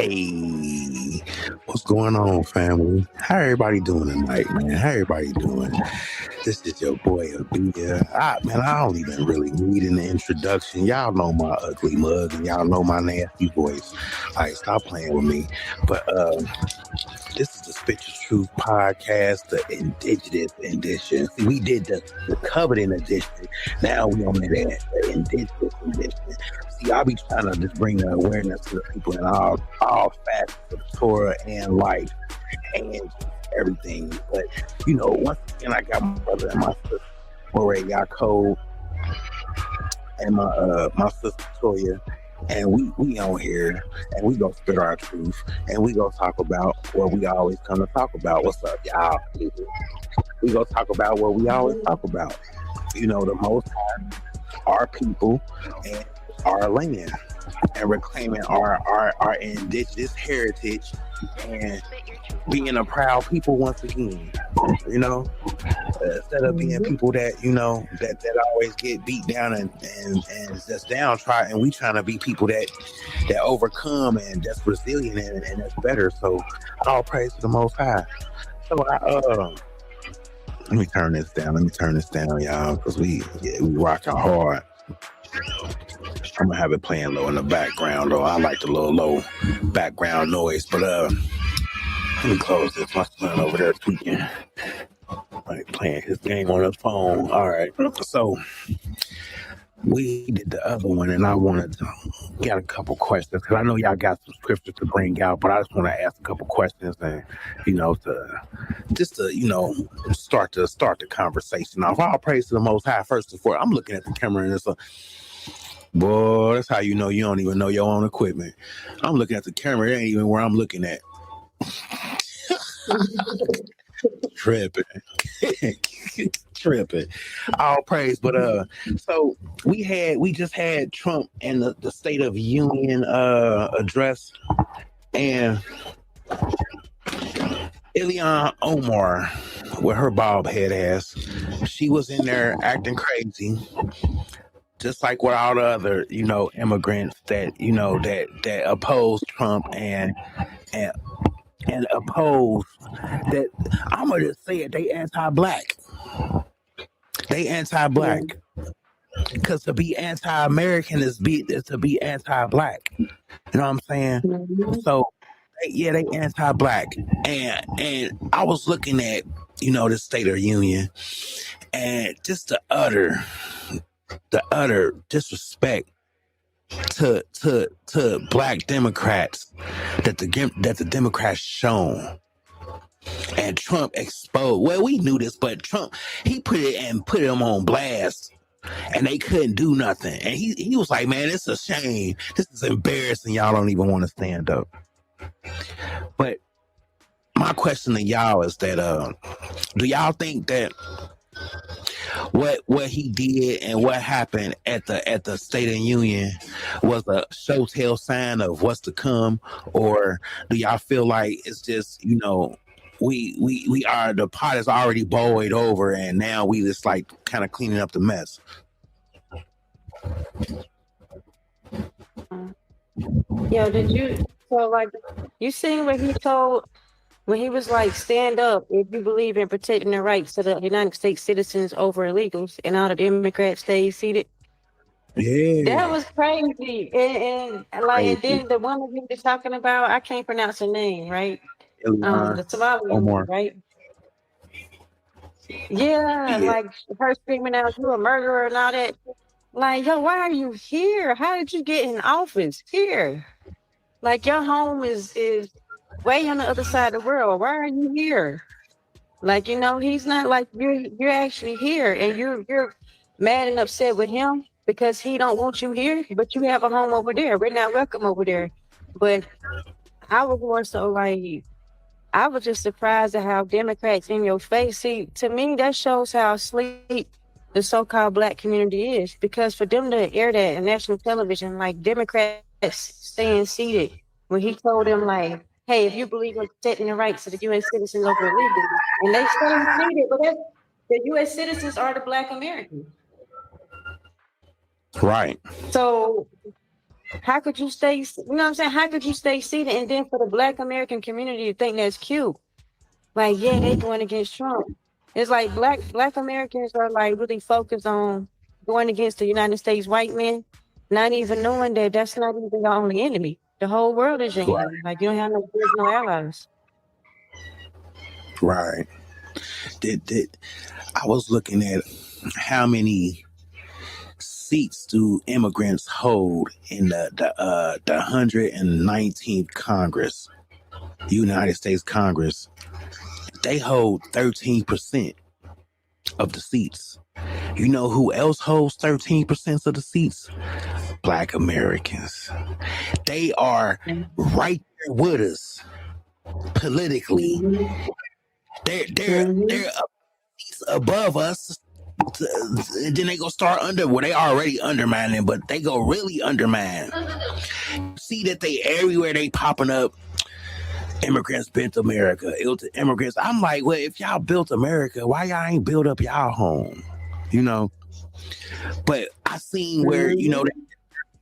Hey, what's going on, family? How everybody doing tonight, man? How everybody doing? This is your boy Abia. Man, I don't even really need an introduction. Y'all know my ugly mug and y'all know my nasty voice. Like, stop playing with me. But this is the Spit Your Truth podcast, the indigenous edition. See, we did the coveting edition. Now we on the indigenous edition. See, I'll be trying to just bring the awareness to the people in all facets of Torah and life and everything. But, once again, I got my brother and my sister, Moray Yaakov, and my sister, Toya. And we on here, and we gonna spit our truth, and we gonna talk about what we always come to talk about. What's up, y'all? We gonna talk about what we always talk about. The Most High, our people, and our land, and reclaiming our indigenous heritage, and being a proud people once again. Instead of being people that that always get beat down and just downtrodden, we trying to be people that overcome and that's resilient and that's better. So all praise to the Most High. So let me turn this down, y'all, because we rocking hard. I'm gonna have it playing low in the background, though. I like the little low background noise, but let me close this. My son over there tweaking, like playing his game on his phone. All right, so we did the other one, and I wanted to get a couple questions because I know y'all got some scriptures to bring out, but I just want to ask a couple questions and to start the conversation off. All praise to the Most High first and foremost. I'm looking at the camera and it's boy, that's how you know you don't even know your own equipment. I'm looking at the camera, it ain't even where I'm looking at. Tripping. All praise. But so we just had Trump and the State of Union address, and Ilhan Omar with her bob head ass, she was in there acting crazy, just like with all the other immigrants that that oppose Trump and oppose that. I'm gonna just say it, they anti-black. Because to be anti-American is to be anti-black. You know what I'm saying? Mm-hmm. So they anti-black, and I was looking at the State of Union, and just the utter disrespect to black Democrats that the Democrats shown. And Trump exposed. Well, we knew this, but Trump, he put them on blast, and they couldn't do nothing. And he was like, "Man, it's a shame. This is embarrassing. Y'all don't even want to stand up." But my question to y'all is that, do y'all think that what he did and what happened at the State of Union was a show tell sign of what's to come, or do y'all feel like it's just we are, the pot is already boiled over and now we just like kind of cleaning up the mess? Yeah, you seen what he told when he was like, stand up if you believe in protecting the rights of the United States citizens over illegals, and all the Democrats stayed seated? Yeah, That was crazy. And then the woman he was talking about, I can't pronounce her name, right? The Somalian, right? Yeah, like her screaming out, "You a murderer," and all that. Like, yo, why are you here? How did you get in office here? Like, your home is way on the other side of the world. Why are you here? Like, he's not like you're actually here, and you're mad and upset with him because he don't want you here, but you have a home over there. We're not welcome over there. But I was more so like, I was just surprised at how Democrats in your face. See, to me, that shows how asleep the so-called black community is, because for them to air that on national television, like Democrats staying seated, when he told them like, "Hey, if you believe in protecting the rights of the U.S. citizens over illegals," and they staying seated, but the U.S. citizens are the black Americans. Right. So How could you stay? You know what I'm saying? How could you stay seated and then for the Black American community to think that's cute? Like, yeah, they going against Trump. It's like Black Americans are like really focused on going against the United States white men, not even knowing that that's not even your only enemy. The whole world is your Right. enemy. Like you don't have no friends, no allies. Right. Did I was looking at how many seats do immigrants hold in the 119th Congress, United States Congress. They hold 13% of the seats. You know who else holds 13% of the seats? Black Americans. They are right there with us politically. Mm-hmm. They're above us. And then they go start they already undermining, but they go really undermine. See that they everywhere they popping up. Immigrants built America. Immigrants. I'm like, well, if y'all built America, why y'all ain't built up y'all home? You know. But I seen where that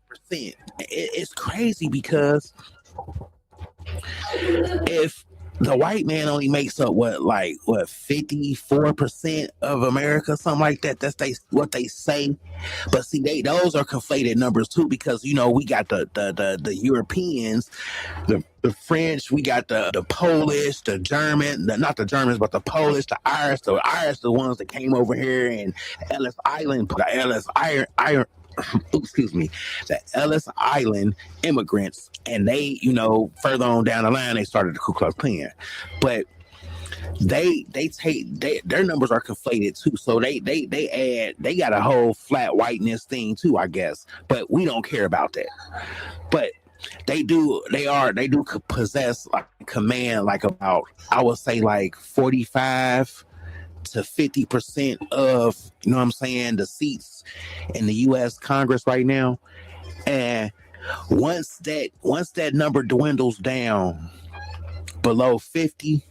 percent. It's crazy because if the white man only makes up 54% of America, something like that. That's what they say. But see, those are conflated numbers too, because we got the Europeans, the French, we got the Polish, the German, not the Germans, but the Polish, the Irish, the ones that came over here and Ellis Island, excuse me, the Ellis Island immigrants, and they, further on down the line, they started the Ku Klux Klan, but their numbers are conflated too. So they got a whole flat whiteness thing too, I guess, but we don't care about that. But they do possess like command, like about, I would say like 45 to 50% of, the seats in the U.S. Congress right now. And once that number dwindles down below 50,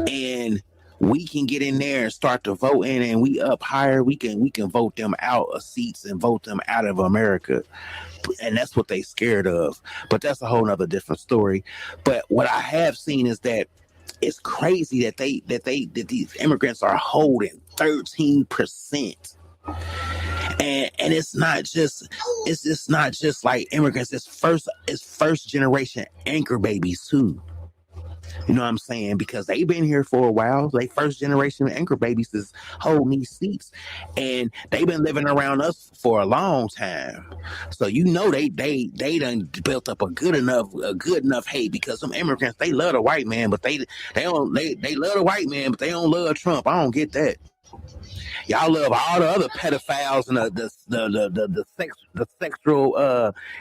and we can get in there and start to vote in, and we up higher, we can vote them out of seats and vote them out of America. And that's what they scared of. But that's a whole nother different story. But what I have seen is that it's crazy that these immigrants are holding 13%. And it's not just like immigrants, it's first generation anchor babies too. You know what I'm saying? Because they've been here for a while. They first generation anchor babies is holding these seats, and they've been living around us for a long time. So they done built up a good enough hate, because some immigrants, they love the white man, but they love the white man, but they don't love Trump. I don't get that. Y'all love all the other pedophiles and the sexual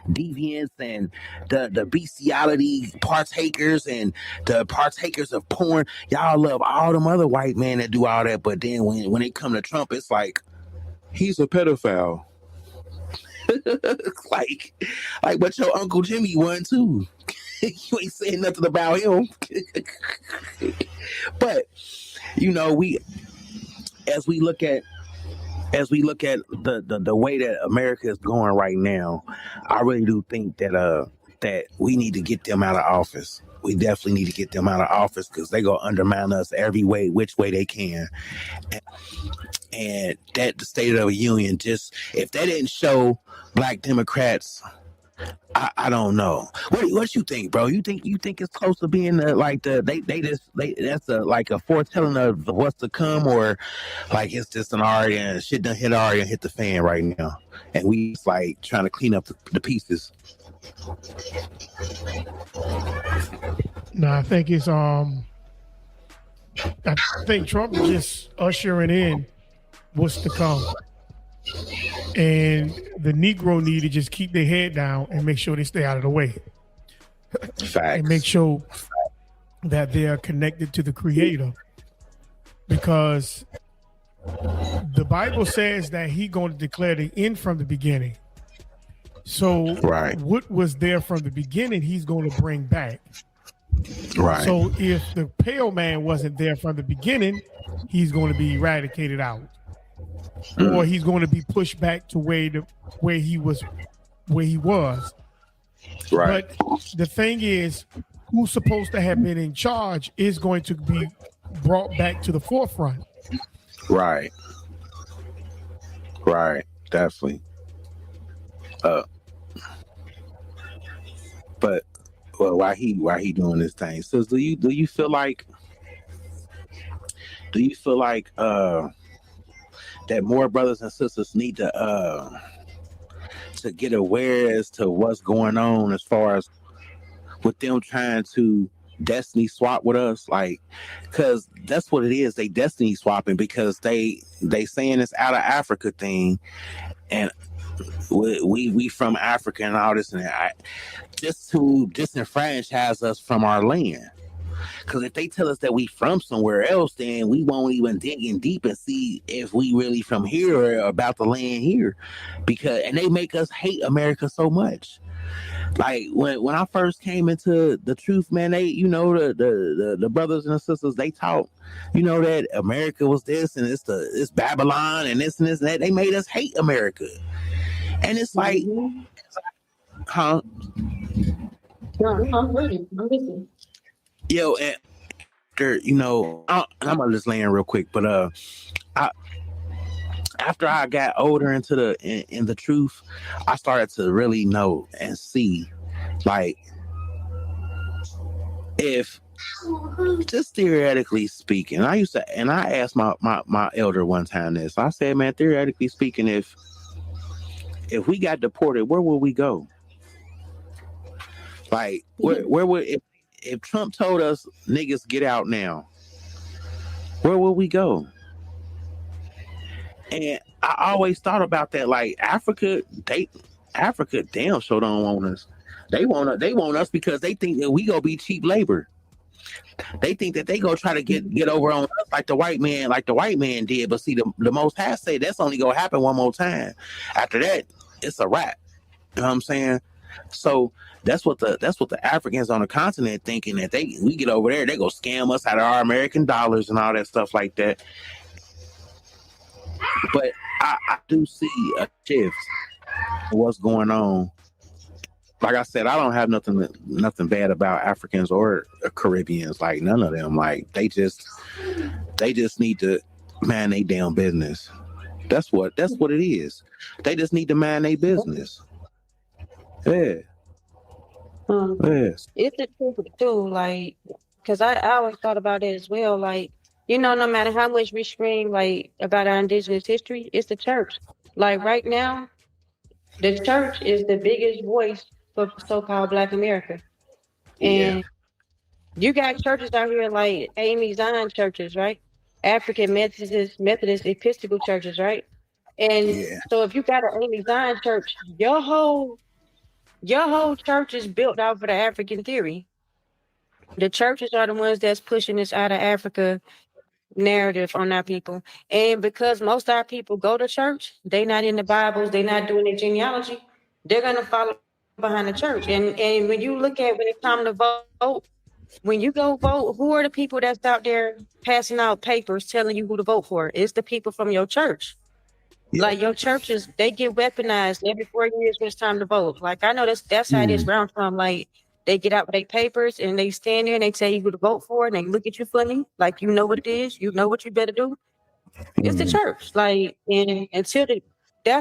deviants and the bestiality partakers and the partakers of porn. Y'all love all them other white men that do all that, but then when it come to Trump, it's like he's a pedophile. like, but your Uncle Jimmy won too. You ain't saying nothing about him. But as we look at the way that America is going right now, I really do think that we need to get them out of office. We definitely need to get them out of office, because they gonna undermine us every way, which way they can. And that the State of the Union, just if that didn't show Black Democrats, I don't know. What you think, bro? You think it's close to being that's a foretelling of what's to come, or like it's just an already and shit done hit the fan right now, and we just like trying to clean up the pieces? No, I think it's I think Trump is just ushering in what's to come. And the Negro need to just keep their head down and make sure they stay out of the way. Facts. And make sure that they are connected to the Creator. Because the Bible says that He's going to declare the end from the beginning. So what was there from the beginning, He's going to bring back. Right. So if the pale man wasn't there from the beginning, he's going to be eradicated out. Or he's going to be pushed back to where he was where he was. Right. But the thing is, who's supposed to have been in charge is going to be brought back to the forefront. Right. Right. Definitely. But well, why he doing this thing? So do you feel like that more brothers and sisters need to get aware as to what's going on as far as with them trying to destiny swap with us, like, because that's what it is. They destiny swapping because they saying this out of Africa thing, and we from Africa and all this and that, just to disenfranchise us from our land. Because if they tell us that we from somewhere else, then we won't even dig in deep and see if we really from here or about the land here. And they make us hate America so much. Like when I first came into the truth, man, they, the brothers and the sisters, they taught, that America was this and it's Babylon and this and that. They made us hate America. And it's like, huh? No, I'm ready. I'm listening. Yo, and I'm gonna just land real quick, but after I got older into the truth, I started to really know and see, like, if just theoretically speaking, I asked my elder one time this. I said, man, theoretically speaking, if we got deported, where would we go? Like, where would if Trump told us niggas get out now, where would we go? And I always thought about that. Like Africa damn sure don't want us. They want us because they think that we gonna be cheap labor. They think that they gonna try to get over on us like the white man did. But see, the Most High say that's only gonna happen one more time. After that, it's a wrap. You know what I'm saying? So that's what the Africans on the continent thinking, that we get over there, they go scam us out of our American dollars and all that stuff like that. But I do see a shift in what's going on. Like I said, I don't have nothing bad about Africans or Caribbeans. Like none of them. Like they just need to mind their damn business. That's what it is. They just need to mind their business. Yeah. Yes. It's the truth too, like, because I always thought about it as well. Like, no matter how much we scream like about our indigenous history, it's the church. Like right now, the church is the biggest voice for so-called Black America, and you got churches out here like Amy Zion churches, right? African Methodist Episcopal churches, right? And so if you got an Amy Zion church, your whole church is built off of the African theory. The churches are the ones that's pushing this out of Africa narrative on our people. And because most of our people go to church, they not in the Bibles, they not doing their genealogy, they're gonna follow behind the church. And when you look at when it's time to vote, when you go vote, who are the people that's out there passing out papers telling you who to vote for? It's the people from your church. Yeah. Like your churches, they get weaponized every 4 years when it's time to vote. Like I know that's how it is where I'm from. Like they get out with their papers and they stand there and they tell you who to vote for and they look at you funny, like you know what it is, you know what you better do. It's the church. Like and that's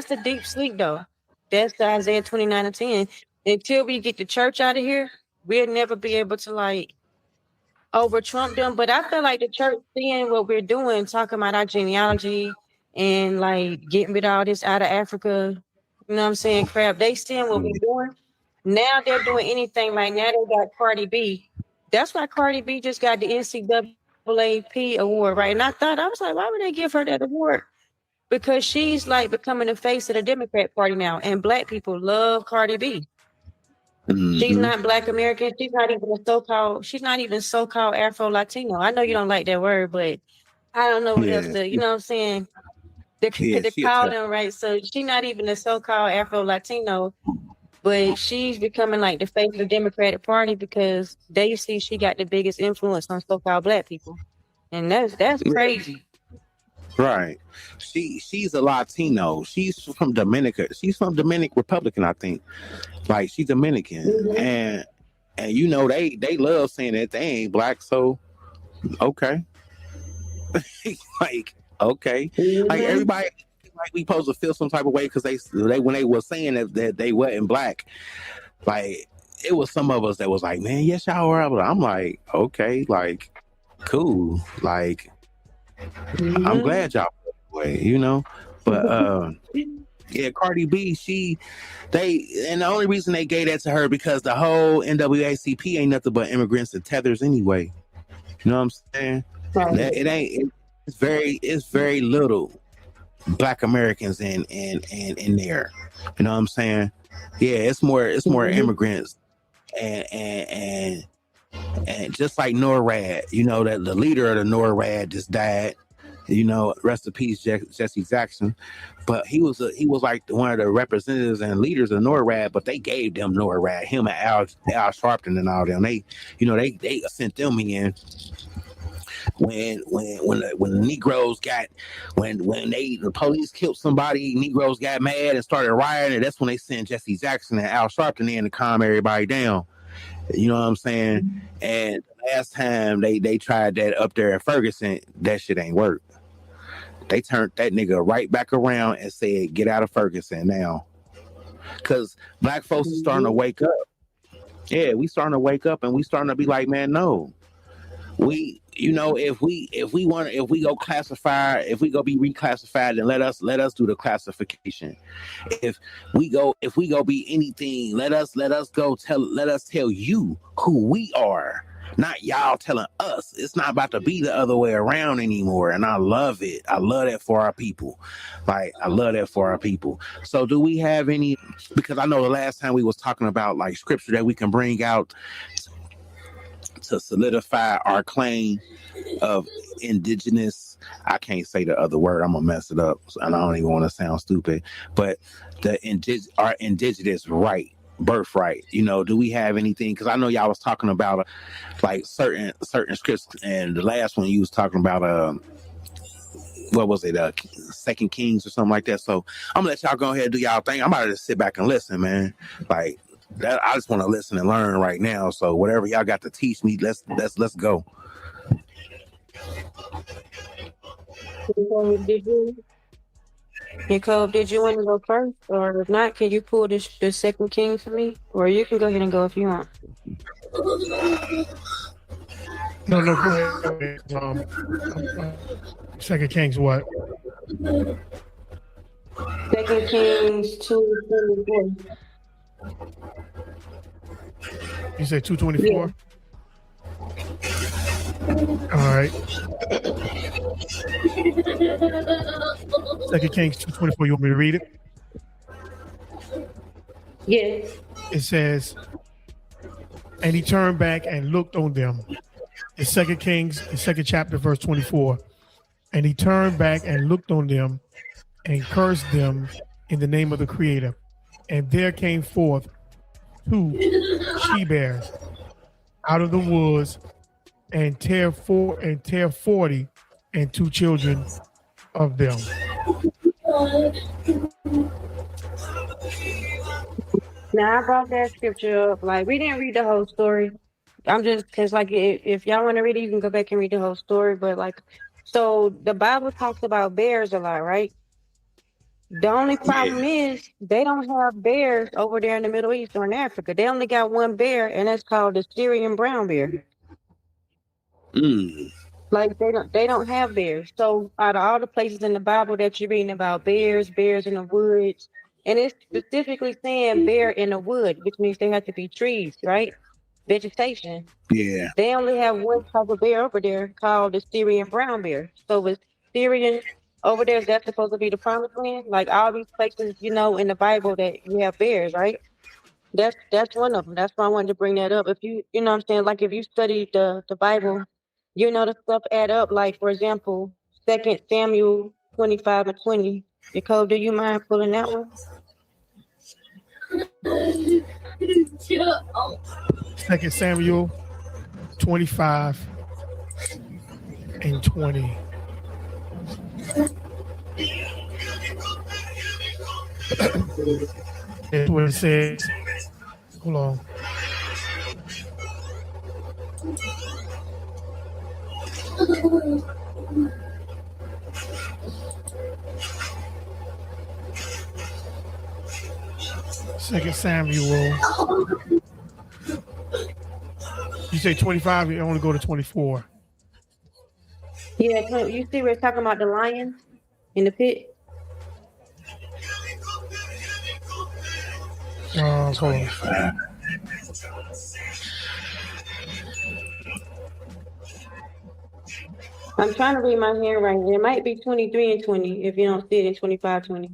the deep sleep though. That's the Isaiah 29:10. Until we get the church out of here, we'll never be able to like over Trump them. But I feel like the church seeing what we're doing, talking about our genealogy and like getting rid of all this out of Africa, you know what I'm saying, crap. They seeing what we're doing. Now they're doing anything. Like now they got Cardi B. That's why Cardi B just got the NCAAP award, right? And I was like, why would they give her that award? Because she's like becoming the face of the Democrat Party now, and Black people love Cardi B. Mm-hmm. She's not Black American. She's not even so-called Afro-Latino. I know you don't like that word, but I don't know what else to, you know what I'm saying? They call them, right? So she's not even a so-called Afro-Latino, but she's becoming like the face of the Democratic Party because they see she got the biggest influence on so-called Black people. And that's crazy. Right. She's a Latino. She's from Dominica. She's from Dominican Republican, I think. Like she's Dominican, and you know they love saying that they ain't black. So okay, like okay, like everybody like we supposed to feel some type of way because they when they were saying that they wasn't black, like it was some of us that was like, man, yes y'all were. I'm like, okay, like cool, like I'm glad y'all felt that way, you know, but yeah, Cardi B, and the only reason they gave that to her because the whole NAACP ain't nothing but immigrants and tethers anyway. You know what I'm saying? Right. It ain't. It's very little Black Americans in there. You know what I'm saying? Yeah, it's more immigrants and just like NORAD. You know that the leader of the NORAD just died. You know, rest in peace, Jesse Jackson. But he was like one of the representatives and leaders of NORAD. But they gave them NORAD, him and Al Sharpton and all them. They sent them in when the Negroes got when the police killed somebody. Negroes got mad and started rioting. And that's when they sent Jesse Jackson and Al Sharpton in to calm everybody down. You know what I'm saying? And last time they tried that up there in Ferguson, that shit ain't work. They turned that nigga right back around and said, get out of Ferguson now. Because black folks are starting to wake up. Yeah, we starting to wake up and we starting to be like, man, no. We, you know, if we go be reclassified, then let us do the classification. If we go be anything, let us tell you who we are. Not y'all telling us. It's not about to be the other way around anymore. And I love it. I love that for our people. Like, I love that for our people. So do we have any, because I know the last time we was talking about like scripture that we can bring out to solidify our claim of indigenous, I can't say the other word, I'm gonna mess it up and I don't even want to sound stupid, but our indigenous right, birthright, you know, do we have anything? Because I know y'all was talking about like certain scripts, and the last one you was talking about what was it, Second Kings or something like that. So I'm gonna let y'all go ahead and do y'all thing. I'm about to just sit back and listen, man. Like that, I just want to listen and learn right now. So whatever y'all got to teach me, let's go. Nicole, did you want to go first, or if not, can you pull the Second King for me, or you can go ahead and go if you want. No, go ahead. Second Kings what? Second Kings 2:24. You said 2:24? All right. Second Kings 2:24. You want me to read it? Yes. It says, and he turned back and looked on them. It's Second Kings, the second chapter, verse 24. And he turned back and looked on them and cursed them in the name of the Creator. And there came forth 2 she-bears out of the woods and tear 40 and 2 children of them. Now I brought that scripture up. Like, we didn't read the whole story. I'm just, because like if y'all want to read it, you can go back and read the whole story. But like, so the Bible talks about bears a lot, right? The only problem is they don't have bears over there in the Middle East or in Africa. They only got one bear, and that's called the Syrian brown bear. Like they don't have bears. So out of all the places in the Bible that you're reading about bears in the woods, and it's specifically saying bear in the wood, which means they have to be trees, right? Vegetation. Yeah. They only have one type of bear over there called the Syrian brown bear. So with Syrian over there, is that supposed to be the promised land? Like all these places, you know, in the Bible that you have bears, right? That's one of them. That's why I wanted to bring that up. If you know what I'm saying, like if you study the Bible, you know the stuff add up. Like for example, 2 Samuel 25:20. Nicole, do you mind pulling that one? 2 Samuel 25:20. That's what it says. Hold on. Second Samuel. You say 25, you only go to 24. Yeah, you see, we're talking about the lion in the pit. Hold on. I'm trying to read my handwriting. It might be 23 and 20 if you don't see it in 25, 20.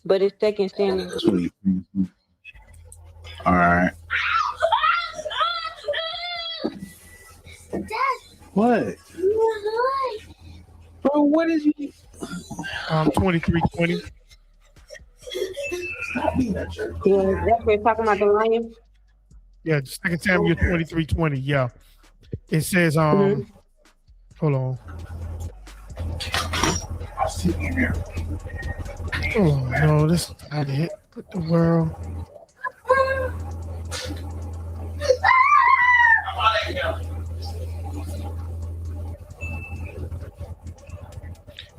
But it's second Samuel. 20. All right. What? Bro, what is you? 23, 20. Stop being that jerk. Yeah, that's what we're talking about the lion. Yeah, Second Samuel 23, 20. Yeah. It says, hold on. I'll sit in there. Oh no, this is not it. What the world?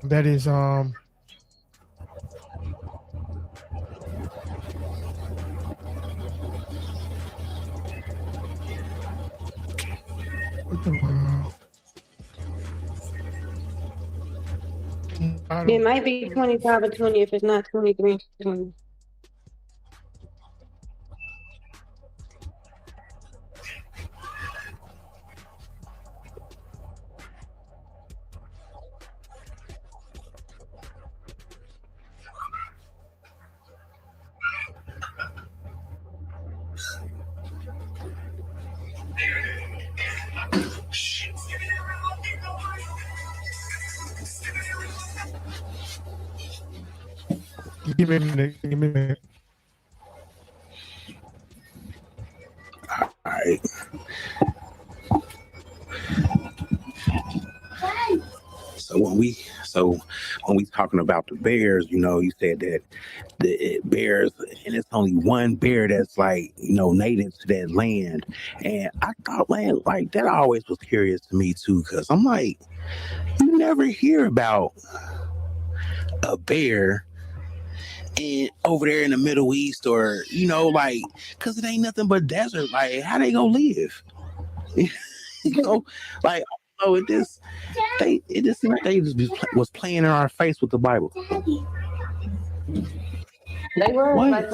That is what the world? It might be 25 or 20 if it's not 23 and 20. Give me a minute. Give me a minute. All right. So when we talking about the bears, you know, you said that the bears, and it's only one bear that's like, you know, native to that land. And I thought, man, like that always was curious to me too, because I'm like, you never hear about a bear in over there in the Middle East, or you know, like, because it ain't nothing but desert. Like, how they gonna live? You know, like, oh, it just seemed like they just was playing in our face with the Bible. They were What? like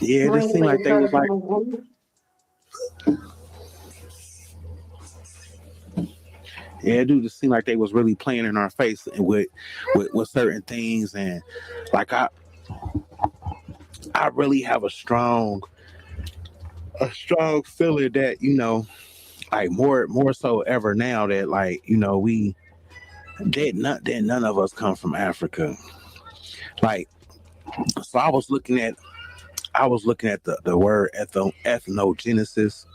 Yeah, it just seemed like they was like. Yeah, it do just seem like they was really playing in our face with certain things, and like I really have a strong feeling that, you know, like more so ever now that, like, you know, none of us come from Africa. Like, so I was looking at the word ethnogenesis.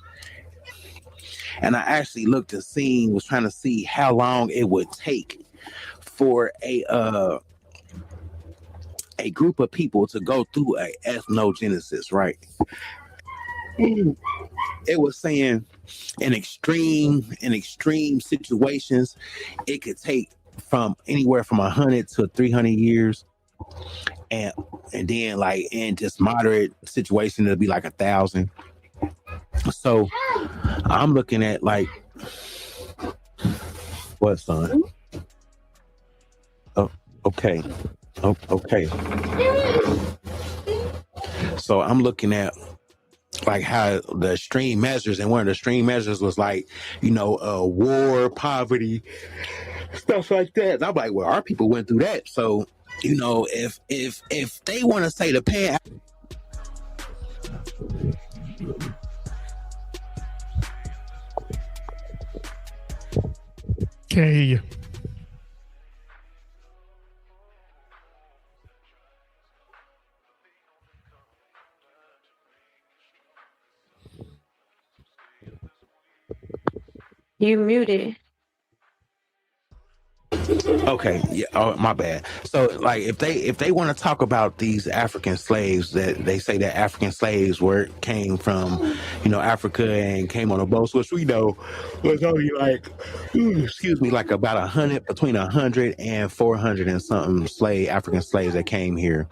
And I actually was trying to see how long it would take for a group of people to go through a ethnogenesis, right? It was saying in extreme situations, it could take from anywhere from 100 to 300 years, and then like in just moderate situation, it'll be like 1,000. So I'm looking at like, what, son? Oh, okay. Oh, okay. So I'm looking at like how the extreme measures, and one of the extreme measures was like, you know, war, poverty, stuff like that. And I'm like, well, our people went through that. So, you know, if they want to say the pan. Can't hear you. You muted. Okay, yeah. Oh, my bad. So, like, if they want to talk about these African slaves, that they say that African slaves came from, Africa and came on a boat, which we know was only like, excuse me, like about 100, between 100 and 400 and something African slaves that came here.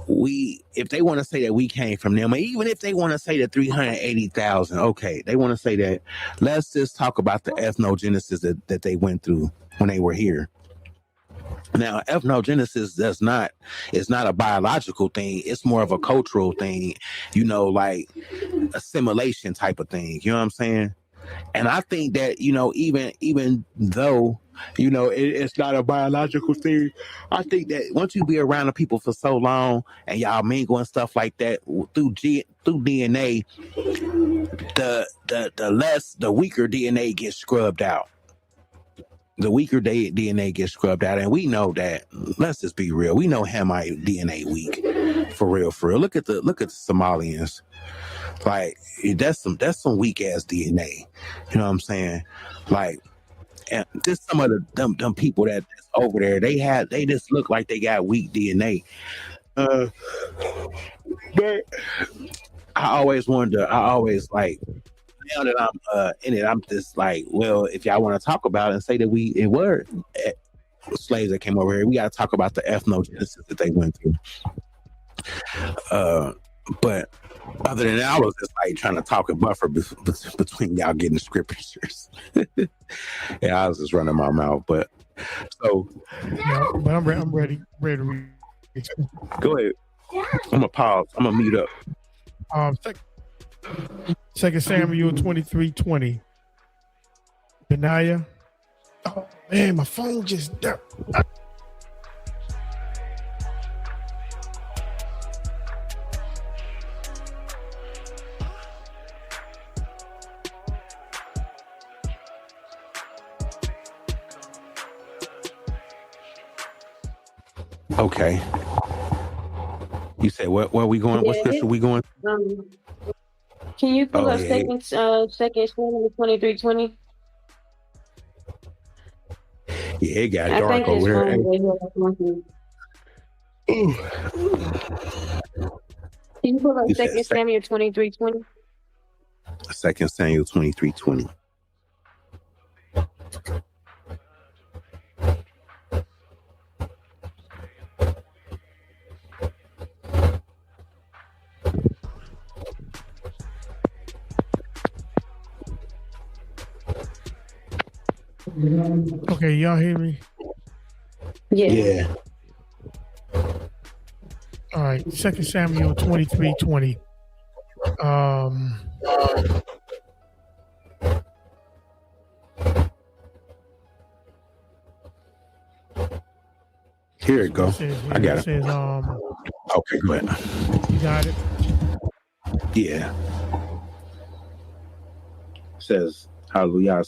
If they want to say that we came from them, or even if they want to say that 380,000, okay, they want to say that. Let's just talk about the ethnogenesis that they went through when they were here. Now, ethnogenesis is not a biological thing. It's more of a cultural thing, like assimilation type of thing. You know what I'm saying? And I think that, even though, it's not a biological thing, I think that once you be around the people for so long and y'all mingle and stuff like that through DNA, the weaker DNA gets scrubbed out. The weaker DNA gets scrubbed out, and we know that. Let's just be real. We know Hamite DNA weak, for real, for real. Look at the Somalians. Like, that's some weak ass DNA. You know what I'm saying? Like, and just some of them people that's over there, they just look like they got weak DNA. But I always like, now that I'm in it, I'm just like, well, if y'all want to talk about it and say that it were slaves that came over here, we got to talk about the ethnogenesis that they went through. But other than that, I was just like trying to talk and buffer between y'all getting scriptures. Yeah, I was just running my mouth, but so. No, but I'm ready to read. Go ahead. I'm gonna pause. I'm gonna mute up. 2 Samuel 23:20. Benaiah. Oh man, my phone just. Okay. You said where are we going? What scripture are we going? Can you pull up second Samuel 23:20? Yeah, it got dark over there. Can you pull up 2 Samuel 23:20? 2 Samuel 23:20. Okay, y'all hear me? Yeah. All right, 2 Samuel 23:20. Here it goes. I got it. Says, okay, go ahead. You got it? Yeah. It says, hallelujah,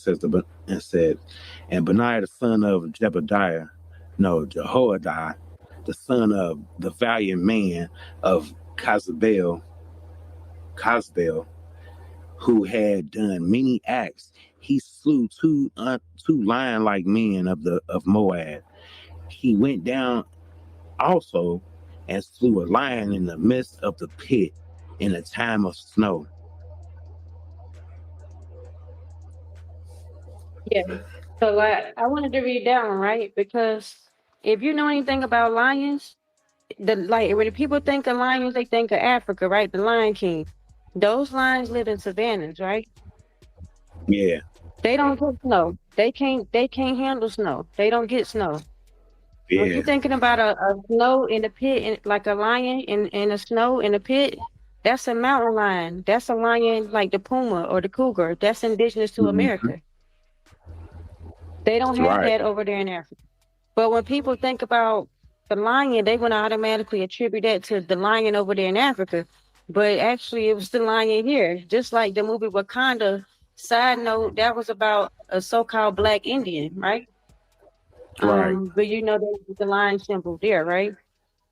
and Benaiah the son of Jehoiada, the son of the valiant man of Cazabel, who had done many acts, he slew two lion-like men of Moab. He went down also and slew a lion in the midst of the pit in a time of snow. Yeah. So I wanted to read that one, right? Because if you know anything about lions, when people think of lions, they think of Africa, right? The Lion King. Those lions live in savannas, right? Yeah. They don't get snow. They can't handle snow. They don't get snow. Yeah. When you're thinking about a snow in the pit, like a lion in a snow in a pit, that's a mountain lion. That's a lion like the puma or the cougar. That's indigenous to America. They don't have that over there in Africa. But when people think about the lion, they want to automatically attribute that to the lion over there in Africa. But actually, it was the lion here. Just like the movie Wakanda. Side note, that was about a so-called Black Indian, right? Right. But there's the lion symbol there, right?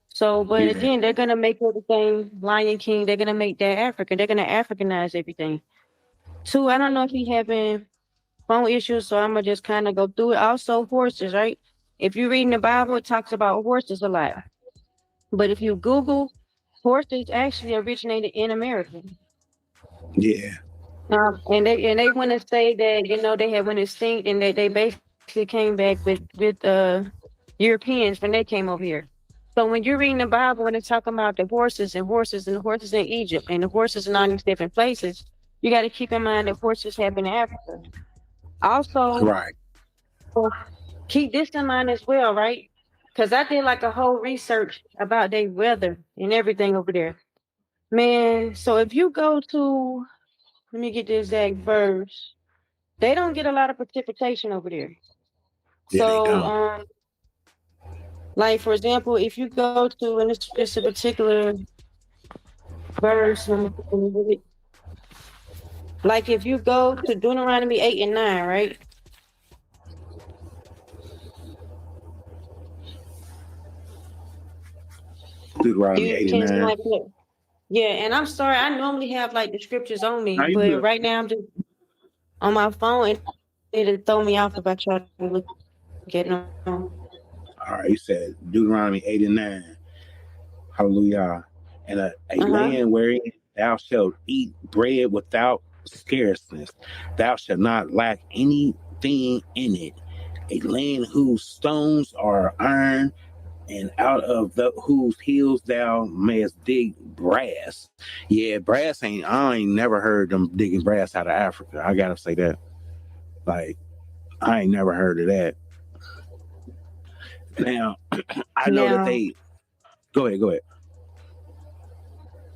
So, but again, they're gonna make everything Lion King. They're gonna make that African. They're gonna Africanize everything. Two, I don't know if you having phone issues, so I'm gonna just kind of go through it. Also, horses, right? If you read in the Bible, it talks about horses a lot. But if you Google, horses actually originated in America. Yeah. And they want to say that they had went extinct and that they basically came back with Europeans when they came over here. So when you're reading the Bible and it's talking about the horses and horses and the horses in Egypt and the horses in all these different places, you got to keep in mind that horses have been in Africa. Also, Right. keep this in mind as well, right? Because I did like a whole research about their weather and everything over there. Man, so if you go to, let me get the exact verse. They don't get a lot of precipitation over there. Yeah, they So, don't. like for example, if you go to, and it's a particular verse, like if you go to Deuteronomy 8 and 9, right? Deuteronomy You 8 and can see 9. like that. Yeah, and I'm sorry, I normally have like the scriptures on me, Now you but good. right now I'm just on my phone and it'll throw me off if I try to look at it. All right, you said Deuteronomy 8 and 9. Hallelujah. And a Uh-huh. land wherein thou shalt eat bread without scarceness. Thou shalt not lack anything in it. A land whose stones are iron, and out of whose hills thou mayest dig brass. Yeah, brass ain't. I ain't never heard them digging brass out of Africa. I gotta say that. Like, I ain't never heard of that. Now, I know that Now, they. Go ahead. Go ahead.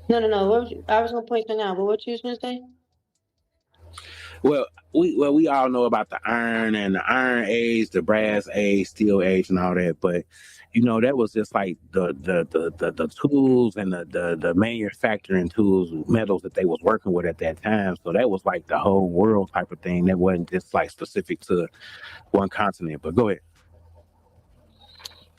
no. I was gonna point something out, but what you was gonna say? We all know about the iron and the iron age, the brass age, steel age, and all that. But that was just like the tools and the manufacturing tools, metals that they was working with at that time. So that was like the whole world type of thing. That wasn't just like specific to one continent. But go ahead.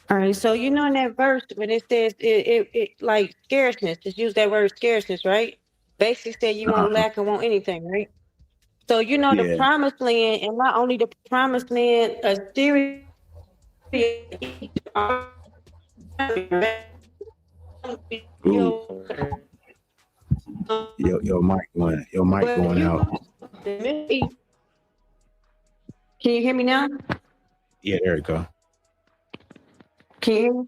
All right, so in that verse when it says it like scarceness, just use that word scarceness, right? Basically say you won't Uh-huh. lack or want anything, right? So the Yeah, promised land, and not only the promised land, Assyria, ooh, your mic but if going you out. go to the Middle East, can you hear me now? Yeah, there you go. Can you hear me?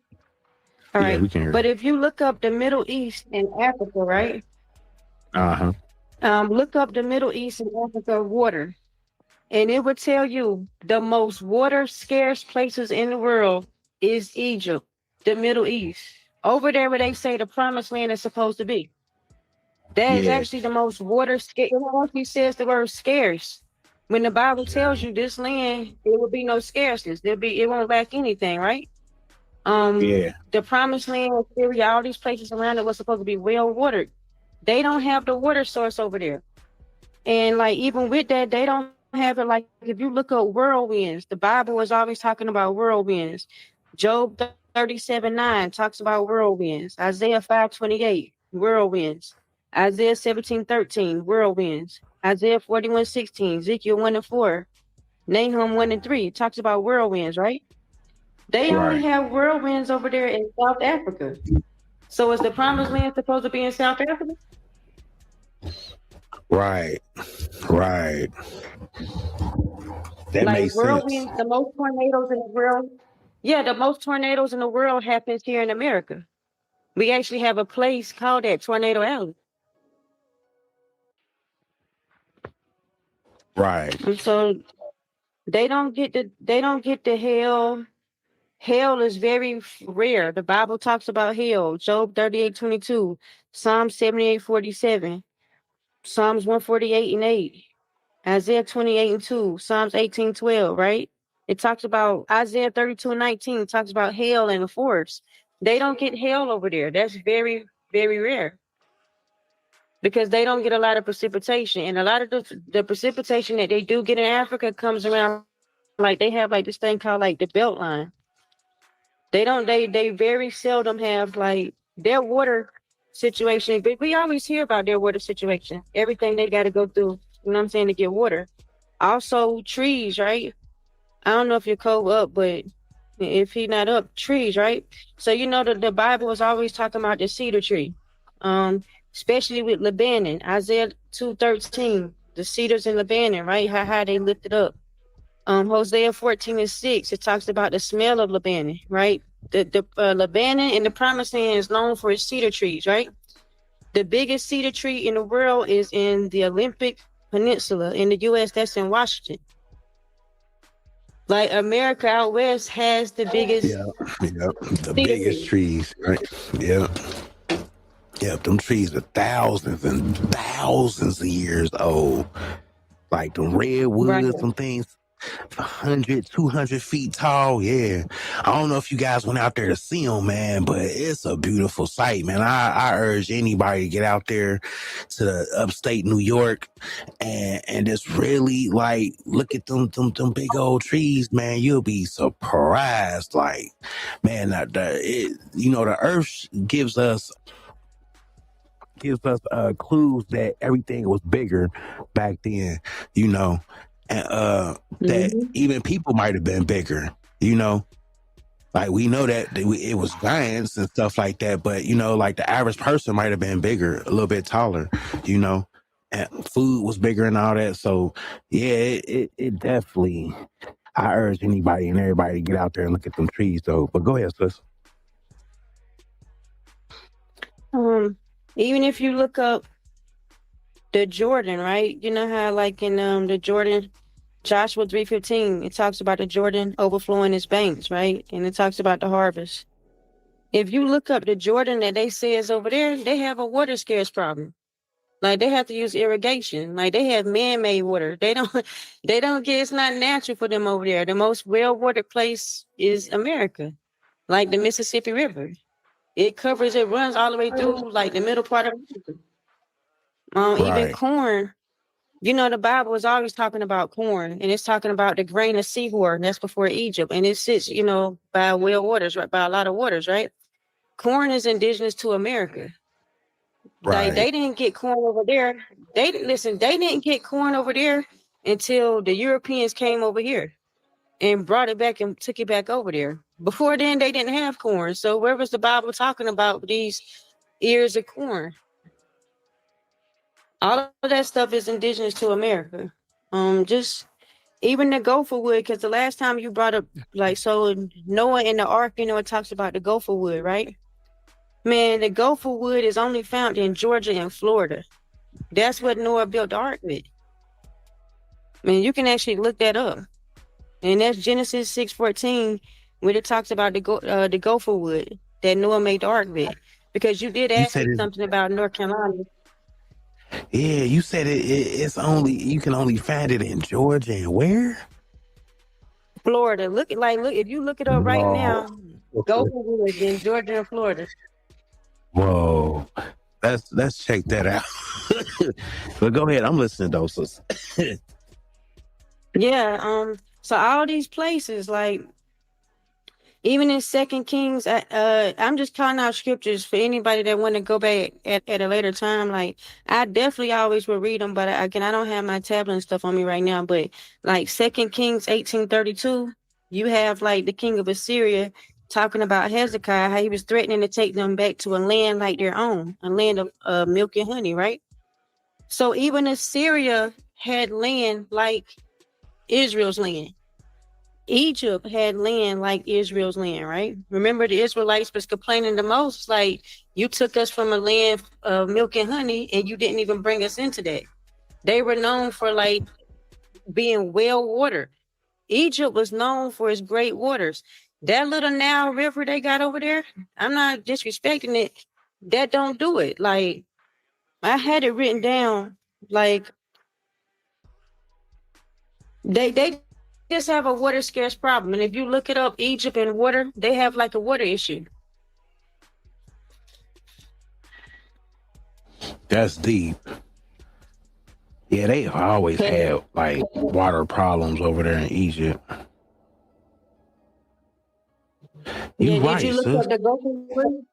All Yeah, right. we can hear But you. if you look up the Middle East and Africa, right? Uh-huh. Look up the Middle East and Africa water, and it would tell you the most water scarce places in the world is Egypt, the Middle East. Over there where they say the promised land is supposed to be. That is Yeah, actually the most water scarce. It actually says the word scarce. When the Bible tells you this land, there will be no scarceness. It won't lack anything, right? yeah, The promised land, Syria, all these places around it was supposed to be well watered. They don't have the water source over there. And like even with that, they don't have it. Like if you look up whirlwinds, the Bible is always talking about whirlwinds. Job 37:9 talks about whirlwinds. Isaiah 5:28, whirlwinds. Isaiah 17:13, whirlwinds. Isaiah 41:16, Ezekiel 1 and 4, Nahum 1 and 3 talks about whirlwinds, right? They only right, have whirlwinds over there in South Africa. So is the promised land supposed to be in South Africa? right, right. That Like makes sense. whirlwinds, the most tornadoes in the world. Yeah, the most tornadoes in the world happens here in America. We actually have a place called that Tornado Alley. Right. And so they don't get the hell. Hell is very rare. The Bible talks about hell. Job 38:22, Psalm 78:47, Psalms 148 and 8, Isaiah 28 and 2, Psalms 18:12, right? It talks about Isaiah 32:19, talks about hail in the forest. They don't get hail over there. That's very, very rare because they don't get a lot of precipitation. And a lot of the precipitation that they do get in Africa comes around like they have like this thing called like the belt line. They very seldom have like their water situation, but we always hear about their water situation. Everything they gotta go through, to get water. Also trees, right? I don't know if you're Cove up, but if he not up, trees, right? So you know the Bible is always talking about the cedar tree. Um, Especially with Lebanon, Isaiah 2:13, the cedars in Lebanon, right? How they lifted up. Hosea 14:6, it talks about the smell of Lebanon, right? The Lebanon and the promised land is known for its cedar trees, right? The biggest cedar tree in the world is in the Olympic Peninsula in the US, that's in Washington. Like America out west has the biggest Yeah, yeah, the cedar biggest tree. trees, right? Yeah, yeah, them trees are thousands and thousands of years old. Like the Right. redwoods, some things 100, 200 feet tall. Yeah. I don't know if you guys went out there to see them, man, but it's a beautiful sight, man. I urge anybody to get out there to the upstate New York and just really like look at them big old trees, man. You'll be surprised. Like, man, the earth gives us clues that everything was bigger back then, you know, and that Hmm. even people might have been bigger, you know. Like we know that it was giants and stuff like that, but like the average person might have been bigger, a little bit taller, you know, and food was bigger and all that. So yeah, it definitely. I urge anybody and everybody to get out there and look at them trees, though. But go ahead, sis. Um, Even if you look up the Jordan, right? You know how like in the Jordan Joshua 3:15, it talks about the Jordan overflowing its banks, right? And it talks about the harvest. If you look up the Jordan that they say is over there, they have a water scarce problem. Like they have to use irrigation. Like they have man-made water. They don't they don't get it's not natural for them over there. The most well-watered place is America. Like the Mississippi River. It runs all the way through like the middle part of America. Even Right, corn, you know, the Bible is always talking about corn and it's talking about the grain of seahorse. That's before Egypt. And it sits, by well waters, right? By a lot of waters, right? Corn is indigenous to America. Like right, they didn't get corn over there. They didn't get corn over there until the Europeans came over here and brought it back and took it back over there. Before then, they didn't have corn. So where was the Bible talking about these ears of corn? All of that stuff is indigenous to America. Just even the gopher wood, because the last time you brought up like so Noah in the ark, it talks about the gopher wood, right? Man, the gopher wood is only found in Georgia and Florida. That's what Noah built the ark with. I mean, you can actually look that up, and that's Genesis 6:14, when it talks about the gopher wood that Noah made the ark with. Because you did you ask said me it. something about North Carolina, Yeah, you said it's only you can only find it in Georgia and where? Florida. Look if you look it up right Whoa. now, gopher wood in Georgia and Florida. Whoa. Let's check that out. But go ahead, I'm listening though, sis. Yeah. So all these places, like even in Second Kings, I'm just calling out scriptures for anybody that want to go back at a later time. Like I definitely always will read them, but again, I don't have my tablet and stuff on me right now. But like Second Kings 18:32, you have like the king of Assyria talking about Hezekiah, how he was threatening to take them back to a land like their own, a land of milk and honey, right? So even Assyria had land like Israel's land. Egypt had land like Israel's land, right? Remember, the Israelites was complaining the most, like, you took us from a land of milk and honey and you didn't even bring us into that. They were known for like being well watered. Egypt was known for its great waters. That little Nile River they got over there, I'm not disrespecting it. That don't do it. Like, I had it written down. Like, they just have a water scarce problem. And if you look it up, Egypt and water, they have like a water issue. That's deep. Yeah, they always had like water problems over there in Egypt. You Yeah, did you right, look sis. up the Gopher River?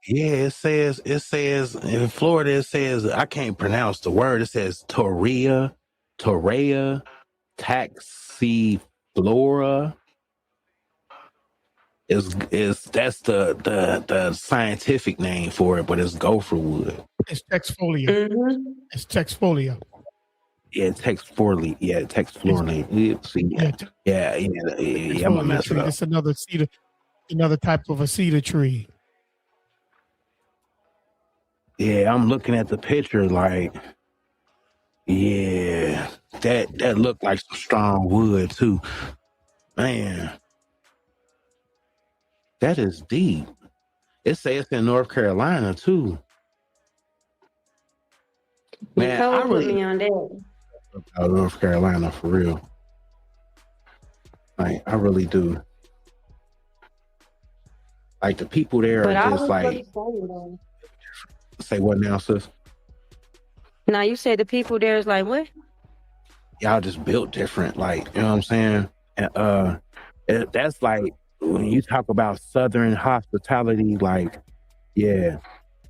Yeah, it says in Florida it says I can't pronounce the word. It says Torea, Torea. Taxiflora is that's the scientific name for it, but it's gopher wood. It's texfolia. Mm-hmm. It's texfolia. Yeah, texflorly. Yeah, texflorly. Yeah. I'm gonna Texfolia mess it tree. up. It's another type of a cedar tree. Yeah, I'm looking at the picture like, yeah, that looked like some strong wood too. Man, that is deep. It says it's in North Carolina too. Man, I Nicole put really me on that. about North Carolina for real. Like, I really do. Like, the people there But are I just was gonna like, say though. say what now, sis? Now you said the people there is like what? Y'all just built different. Like, you know what I'm saying? And that's like when you talk about Southern hospitality. Like, yeah,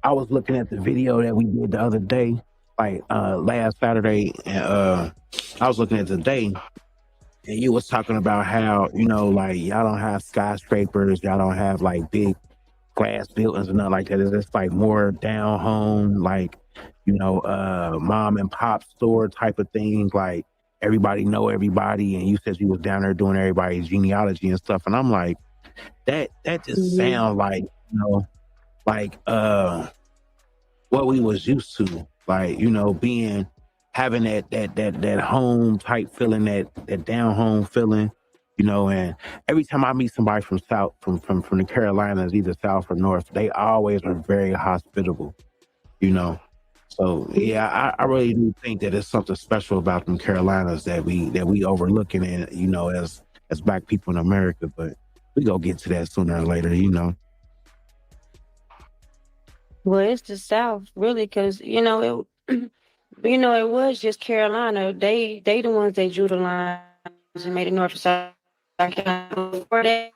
I was looking at the video that we did the other day, like last Saturday, and I was looking at today, and you was talking about how, like, y'all don't have skyscrapers, y'all don't have like big glass buildings and nothing like that. It's just like more down home, like, mom and pop store type of things. Like, everybody know everybody, and you said you was down there doing everybody's genealogy and stuff, and I'm like, that just sounds like, like what we was used to, like, having that home type feeling, that down home feeling, and every time I meet somebody from the Carolinas, either south or north, they always are very hospitable, so yeah, I really do think that it's something special about them Carolinas that we overlooking, and as Black people in America. But we gonna get to that sooner or later, Well, it's the South, really, because it, it was just Carolina. They the ones they drew the line and made it North and South Carolina. Before that,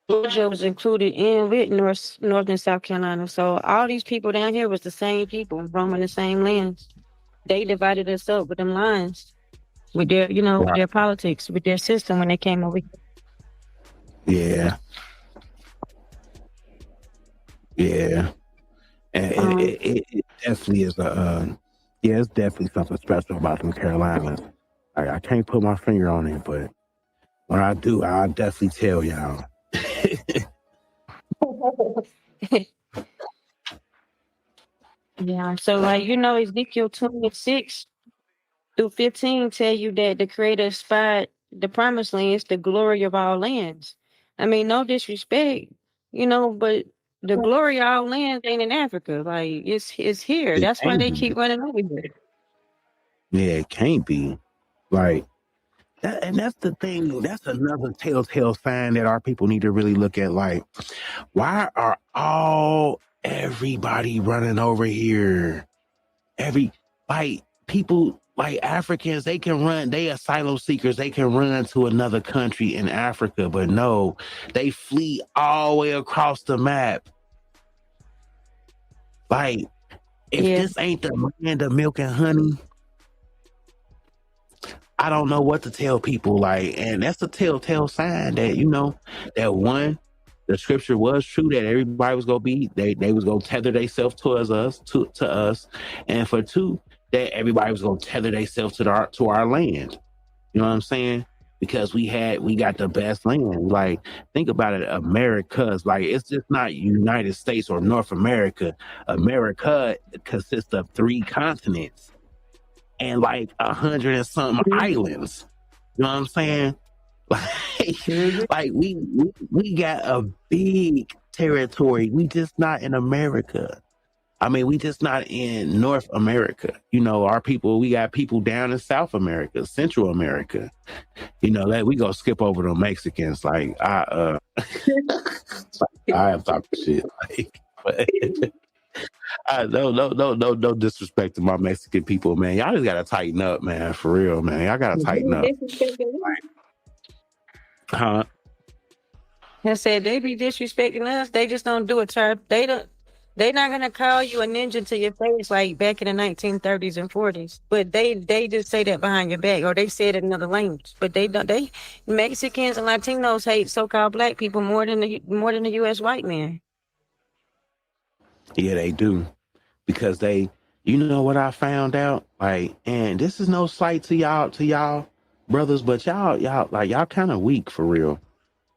Georgia was included in with North and South Carolina. So all these people down here was the same people roaming the same lands. They divided us up with them lines, with their with their politics, with their system when they came over here. Yeah. And it definitely is it's definitely something special about them Carolinas. I can't put my finger on it, but when I do, I'll definitely tell y'all. Yeah. So Ezekiel 26-15 tell you that the Creator spied the promised land is the glory of all lands. I mean, no disrespect, but the glory of all lands ain't in Africa. Like it's here. It That's why can't they be. keep running over here. Yeah, it can't be. Like, and that's the thing. That's another telltale sign that our people need to really look at. Like, why are everybody running over here? People like Africans, they can run. They asylum seekers. They can run to another country in Africa, but no, they flee all the way across the map. Like, if this ain't the land of milk and honey, I don't know what to tell people. Like, and that's a telltale sign that, that one, the scripture was true, that everybody was gonna be, they was gonna tether themselves towards us, to us, and for two, that everybody was gonna tether themselves to our land. You know what I'm saying? Because we got the best land. Like, think about it, America's, like, it's just not United States or North America. America consists of 3 continents and like 100 and something islands. You know what I'm saying? Like we got a big territory. We just not in America. I mean, we just not in North America. Our people, we got people down in South America, Central America. That we gonna skip over the Mexicans. Like, I am talking shit. Like, but no disrespect to my Mexican people, man. Y'all just gotta tighten up, man. For real, man. Y'all gotta tighten up. I said they be disrespecting us. They just don't do it. They don't. They're not gonna call you a ninja to your face like back in the 1930s and 40s. But they just say that behind your back, or they say it in another language. But they don't. They Mexicans and Latinos hate so-called black people more than the U.S. white man. Yeah, they do. Because you know what I found out? Like, and this is no slight to y'all brothers, but y'all kind of weak for real.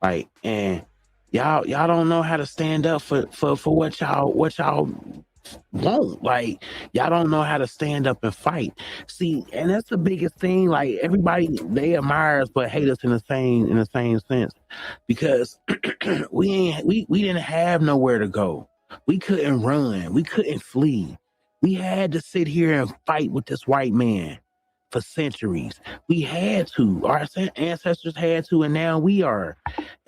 Like, and y'all don't know how to stand up for what y'all won't. Like, y'all don't know how to stand up and fight. See, and that's the biggest thing. Like, everybody, they admire us but hate us in the same sense, because we didn't have nowhere to go. We couldn't run. We couldn't flee. We had to sit here and fight with this white man for centuries. We had to. Our ancestors had to, and now we are.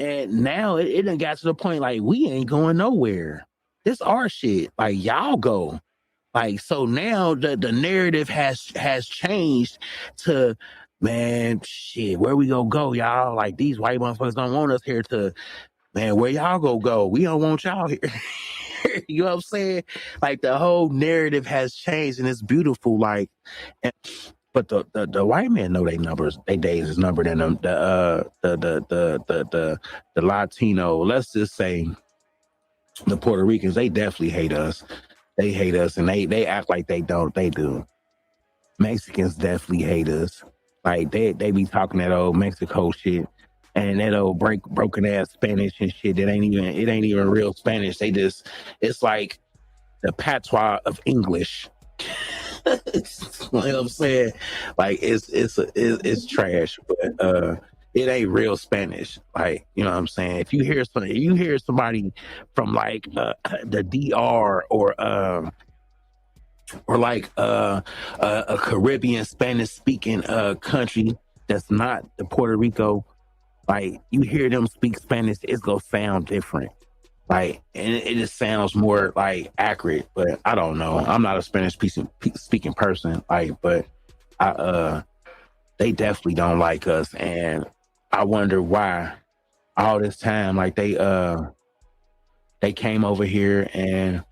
And now it done got to the point like we ain't going nowhere. This our shit. Like, y'all go. Like, so now the narrative has changed to, man, shit, where we gonna go, y'all? Like, these white motherfuckers don't want us here. To, man, where y'all go? We don't want y'all here. You know what I'm saying? Like, the whole narrative has changed, and it's beautiful. Like, but the white men know they days is numbered, and the Latino, let's just say the Puerto Ricans, they definitely hate us. They hate us, and they act like they don't. They do. Mexicans definitely hate us. Like, they be talking that old Mexico shit and that old broken ass Spanish and shit. It ain't even real Spanish. It's like the patois of English. You know what I'm saying? Like, it's trash, but it ain't real Spanish. Like, you know what I'm saying? If you hear somebody from like the DR or like a Caribbean Spanish speaking country that's not the Puerto Rico, like, you hear them speak Spanish, it's gonna sound different. Like, and it just sounds more like accurate, but I don't know. I'm not a Spanish speaking person, like, but they definitely don't like us, and I wonder why. All this time, like, they came over here and,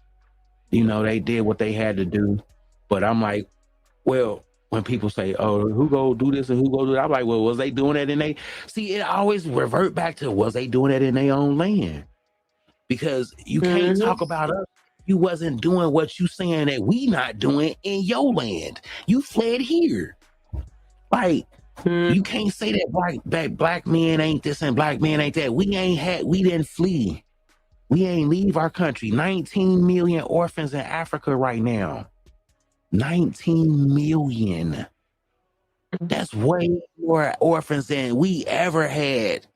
you know, they did what they had to do, but I'm like, well, when people say, "Oh, who go do this and who go do that?" I'm like, well, was they doing that in they? See, it always revert back to, was they doing that in their own land? Because you can't talk about us. You wasn't doing what you saying that we not doing in your land. You fled here. Like, you can't say that black men ain't this and black men ain't that. We didn't flee. We ain't leave our country. 19 million orphans in Africa right now. 19 million. That's way more orphans than we ever had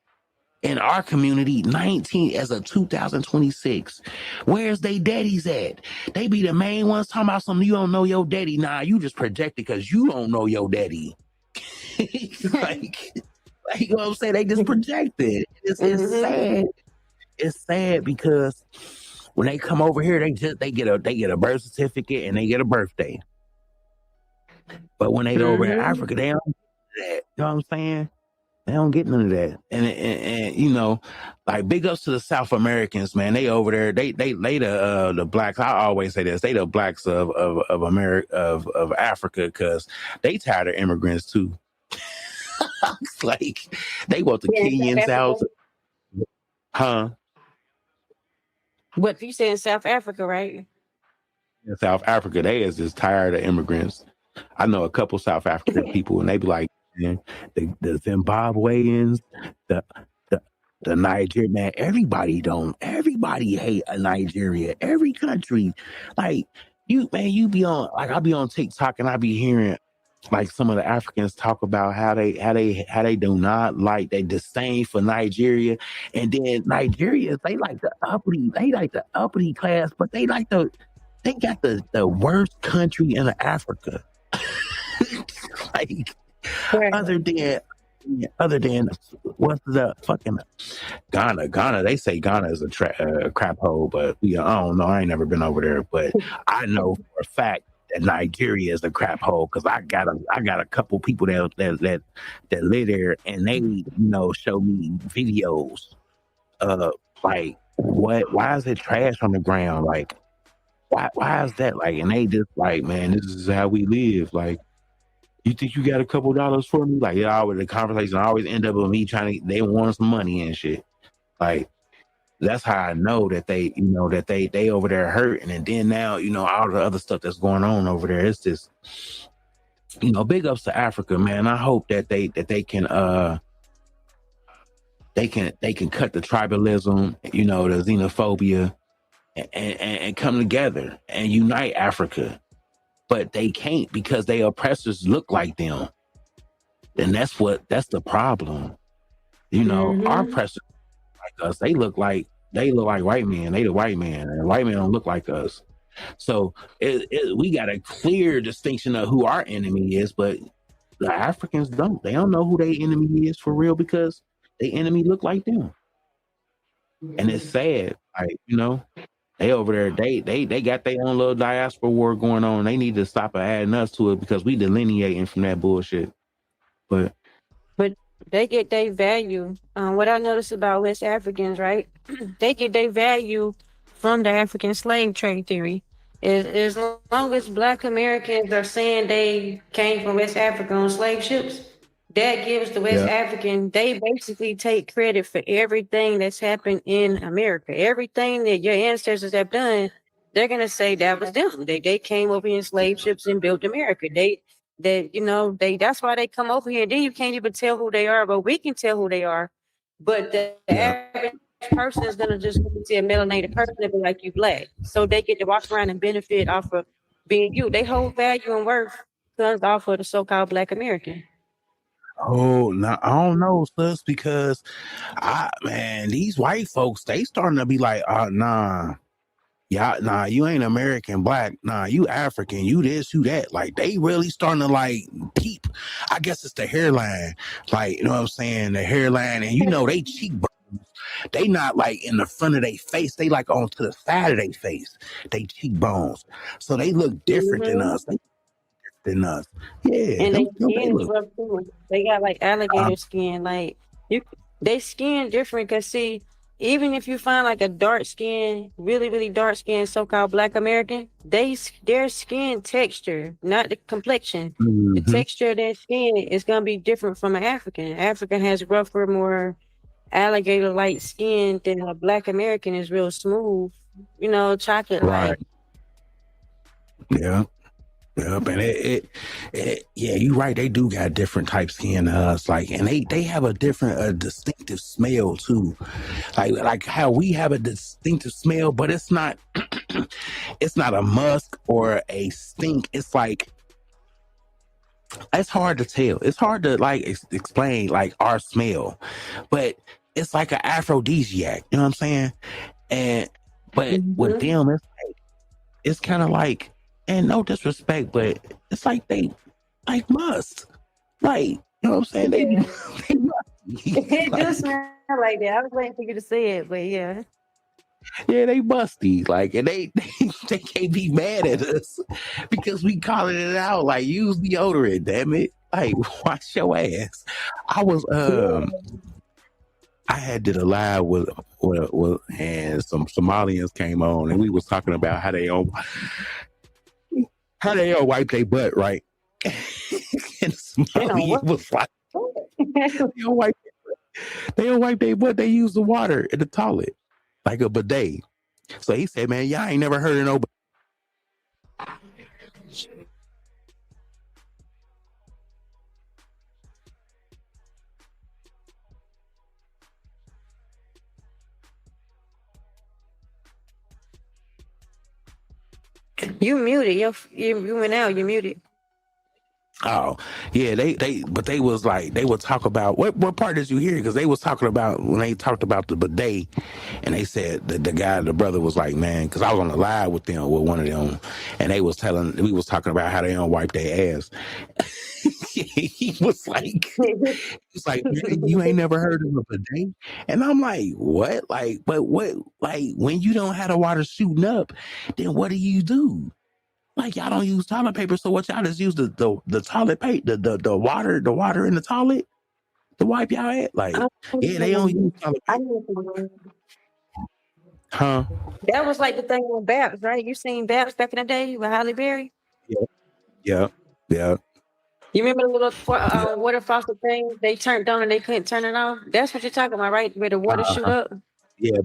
in our community. 19 as of 2026. Where's they daddies at? They be the main ones talking about something. You don't know your daddy. Nah, you just projected because you don't know your daddy. like, you know what I'm saying? They just projected. It's sad. It's sad because when they come over here, they get a birth certificate and they get a birthday. But when they go over to Africa, they don't get that. You know what I'm saying? They don't get none of that. And you know, like, big ups to the South Americans, man. They over there, they the blacks. I always say this, they the blacks of America, of Africa, because they tired of immigrants too. Like, they want the Kenyans out. Huh? What you say in South Africa, right? In South Africa, they is just tired of immigrants. I know a couple South African people, and they be like, man, the Zimbabweans, the Nigeria, man, everybody hate Nigeria. Every country, like, you be on, like, I be on TikTok and I be hearing like some of the Africans talk about how they do not like, they disdain for Nigeria, and then Nigeria, they like the uppity class, but they got the worst country in Africa. Like, other than what's the fucking Ghana, they say Ghana is a crap hole, but I don't know. I ain't never been over there, but I know for a fact that Nigeria is a crap hole, because I got a couple people that live there, and they, you know, show me videos like, why is it trash on the ground? Like, why is that? Like, and they just like, man, this is how we live. Like, you think you got a couple dollars for me? Like, the conversation always end up with me they want some money and shit. Like, that's how I know that they over there hurting. And then now, all the other stuff that's going on over there, it's just, big ups to Africa, man. I hope that they can they can cut the tribalism, the xenophobia, and come together and unite Africa. But they can't because their oppressors look like them. And that's the problem. Our oppressors like us, they look like white men. They the white man, and white men don't look like us. So we got a clear distinction of who our enemy is, but the Africans don't. They don't know who their enemy is for real because their enemy look like them. And it's sad. Like, they over there, they got their own little diaspora war going on. They need to stop adding us to it because we delineating from that bullshit. But they get their value. What I noticed about West Africans, right? They get their value from the African slave trade theory. As long as Black Americans are saying they came from West Africa on slave ships, that gives the West African, they basically take credit for everything that's happened in America. Everything that your ancestors have done, they're gonna say that was them. They came over here in slave ships and built America. That's why they come over here. And then you can't even tell who they are, but we can tell who they are. But the average person is gonna just see a melanated person and be like, you Black. So they get to walk around and benefit off of being you. They hold value and worth comes off of the so-called Black American. Oh, no, I don't know, sis, because these white folks, they starting to be like, nah, you ain't American Black, nah, you African, you this, you that. Like, they really starting to like peep. I guess it's the hairline, like, you know what I'm saying, the hairline, and they cheekbones. They not like in the front of their face, they like on to the side of their face, they cheekbones, so they look different than us. Than us. Yeah. And their skin is rough too. They got like alligator skin. Like they skin different because see, even if you find like a dark skin, really, really dark skin so-called Black American, their skin texture, not the complexion. The texture of their skin is gonna be different from an African. African has rougher, more alligator-like skin than a Black American is real smooth, chocolate like. Right. Yeah. Yep, and yeah, you're right. They do got different type skin to us, like, and they have a different, distinctive smell too, like how we have a distinctive smell, but it's not, it's not a musk or a stink. It's like it's hard to tell. It's hard to like explain like our smell, but it's like an aphrodisiac. You know what I'm saying? But with them, it's kind of like. And no disrespect, but it's like they like must. Like, you know what I'm saying? They must. It does smell like that. I was waiting for you to say it, but yeah. Yeah, they musty. Like, and they can't be mad at us because we calling it out. Like, use deodorant, damn it. Like, wash your ass. I had did a live with and some Somalians came on and we was talking about how they all wipe their butt, right? And somebody was like, they don't wipe their butt. They use the water in the toilet, like a bidet. So he said, man, y'all ain't never heard of nobody. You muted. You went out. You muted. Oh, yeah, but they was like, they would talk about, what part did you hear? Because they was talking about, when they talked about the bidet, and they said that the brother was like, man, because I was on the live with one of them, and we was talking about how they don't wipe their ass. he was like, man, you ain't never heard of a bidet? And I'm like, what? Like, but what, like, when you don't have the water shooting up, then what do you do? Like, y'all don't use toilet paper, so what y'all just use the toilet paper, the water in the toilet to wipe y'all ass? Like, yeah, they don't use toilet paper. Huh? That was like the thing on Babs, right? You seen Babs back in the day with Halle Berry? Yeah. Yeah. Yeah. You remember the little Yeah. water faucet thing they turned on and they couldn't turn it off? That's what you're talking about, right? Where the water shoot Uh-huh. up? Yeah.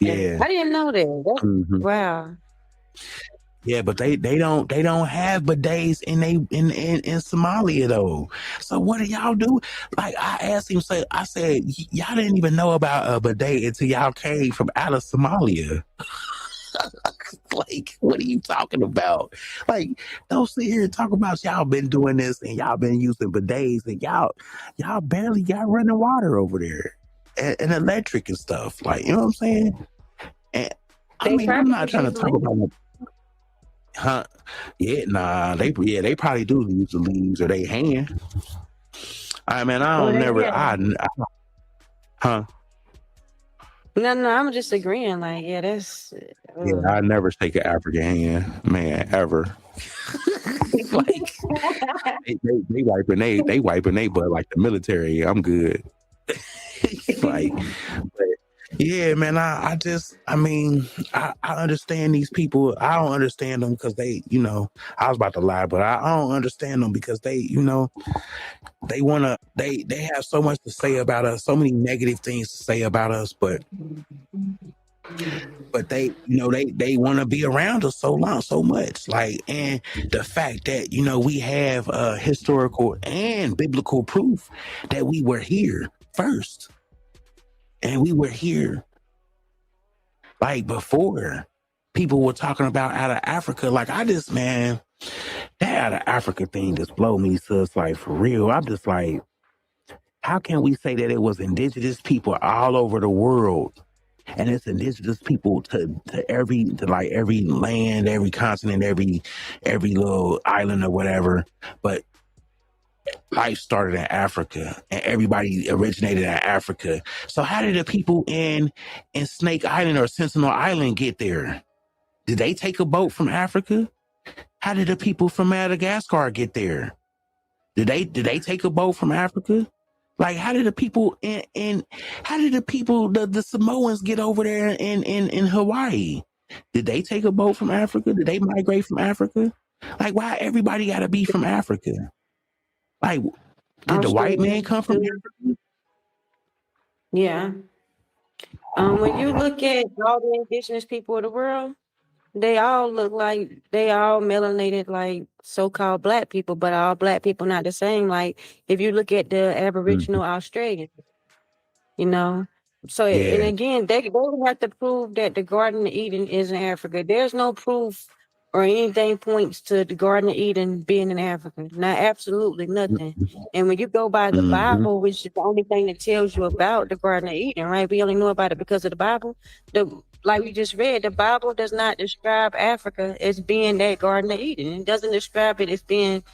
Yeah. I didn't know that. Mm-hmm. Wow. Yeah, but they don't have bidets in Somalia though. So what do y'all do? Like I asked him, I said y'all didn't even know about a bidet until y'all came from out of Somalia. Like, what are you talking about? Like, don't sit here and talk about y'all been doing this and y'all been using bidets and y'all barely got running water over there and electric and stuff. Like, you know what I'm saying? And I mean, I'm not trying to talk about. Huh? Yeah, nah. They probably do use the leaves or they hand. I mean, I don't never. Huh? No, I'm just agreeing. Like, yeah, that's. Yeah, I never take an African hand, man, ever. Like they wiping they butt like the military. I'm good. Like, but yeah, man. I understand these people. I don't understand them because they, I was about to lie, but I don't understand them because they, they they have so much to say about us, so many negative things to say about us, but they, they want to be around us so much. Like, and the fact that, we have historical and biblical proof that we were here first. And we were here like before people were talking about out of Africa. Like that out of Africa thing just blow me, sus. Like, for real. I'm just like, how can we say that it was indigenous people all over the world? And it's indigenous people to every land, every continent, every little island or whatever. But life started in Africa and everybody originated in Africa. So how did the people in Snake Island or Sentinel Island get there? Did they take a boat from Africa? How did the people from Madagascar get there? Did they take a boat from Africa? Like, how did the people the Samoans get over there in Hawaii? Did they take a boat from Africa? Did they migrate from Africa? Like, why everybody got to be from Africa? Like, did the white man come from Africa? Yeah. When you look at all the indigenous people of the world, they all look like they all melanated like so-called black people, but all black people not the same. Like if you look at the Aboriginal Australians, So and again, they would have to prove that the Garden of Eden is in Africa. There's no proof or anything points to the Garden of Eden being in Africa. Not absolutely nothing. And when you go by the Bible, which is the only thing that tells you about the Garden of Eden, right? We only know about it because of the Bible. Like we just read, the Bible does not describe Africa as being that Garden of Eden. It doesn't describe it as being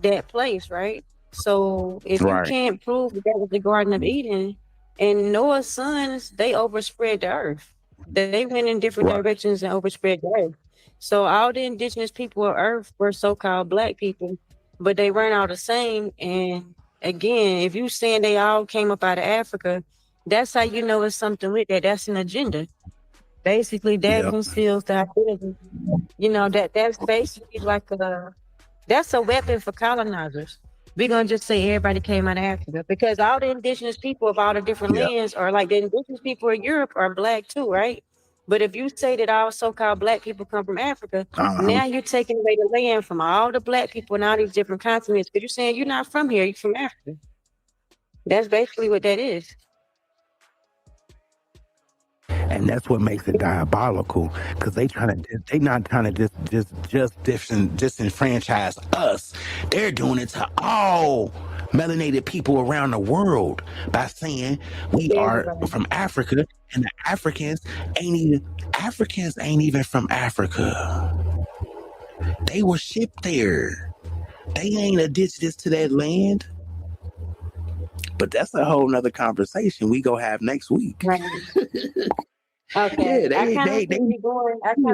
that place, right? So if you can't prove that was the Garden of Eden, and Noah's sons, they overspread the earth. They went in different directions and overspread the earth. So all the indigenous people of earth were so-called black people, but they weren't all the same. And again, if you saying they all came up out of Africa, that's how you know it's something with that. That's an agenda. Basically, that conceals the identity. That's basically like that's a weapon for colonizers. We're gonna just say everybody came out of Africa because all the indigenous people of all the different lands are like the indigenous people of Europe are black too, right? But if you say that all so-called black people come from Africa, now you're taking away the land from all the black people in all these different continents. Because you're saying you're not from here, you're from Africa. That's basically what that is. And that's what makes it diabolical, because they not trying to just disenfranchise us. They're doing it to all melanated people around the world by saying we are from Africa, and the Africans ain't even from Africa. They were shipped there. They ain't indigenous to that land. But that's a whole nother conversation we go have next week. Right. Okay. Yeah, I kind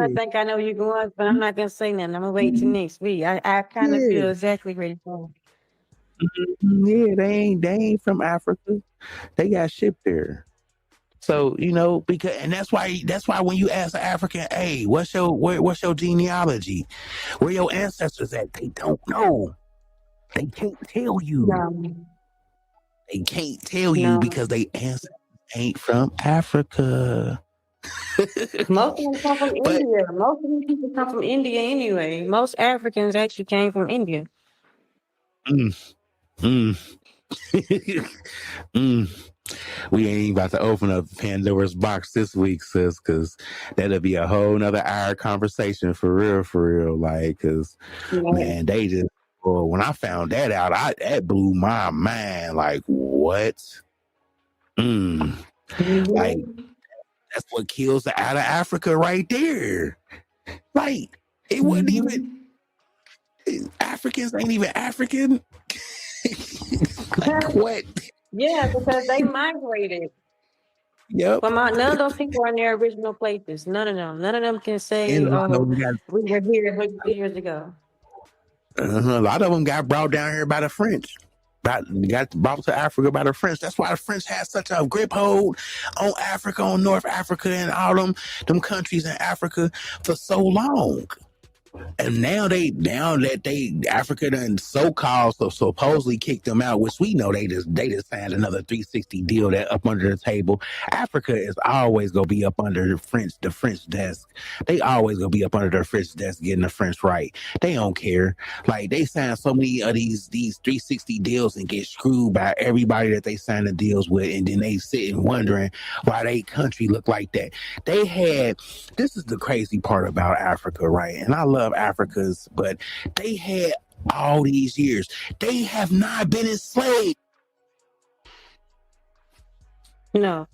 of think I know you're going, but I'm not gonna say nothing. I'm gonna wait till next week. I kind of feel exactly where you're going. Yeah, they ain't from Africa. They got shipped there. So because and that's why when you ask an African, hey, what's your genealogy, where your ancestors at, they don't know. They can't tell you. No, They can't tell you no. because they ancestors ain't from Africa. Most of them come from But India. Most of these people come from India anyway. Most Africans actually came from India. mm, mm, mm. We ain't about to open up Pandora's box this week, sis, because that'll be a whole nother hour conversation for real. Like, because Yeah. man, they just when I found that out, that blew my mind. Like, what? Mm. Like, that's what kills the out of Africa right there. Like, it wasn't even Africans ain't even African. Like, what? Yeah, because they migrated. Yep. But none of those people are in their original places. None of them. None of them can say, And "Oh, we were here hundreds of years ago." a lot of them got brought down here by the French. Got brought to Africa by the French. That's why the French had such a grip hold on Africa, on North Africa, and all them countries in Africa for so long. And now that Africa done so-called supposedly kicked them out, which we know they just signed another 360 deal that up under the table. Africa is always gonna be up under the French desk. They always gonna be up under the French desk getting the French right. They don't care. Like, they sign so many of these 360 deals and get screwed by everybody that they sign the deals with, and then they sit and wondering why they country look like that. This is the crazy part about Africa, right? And I love Africa's, but they had all these years. They have not been enslaved. No.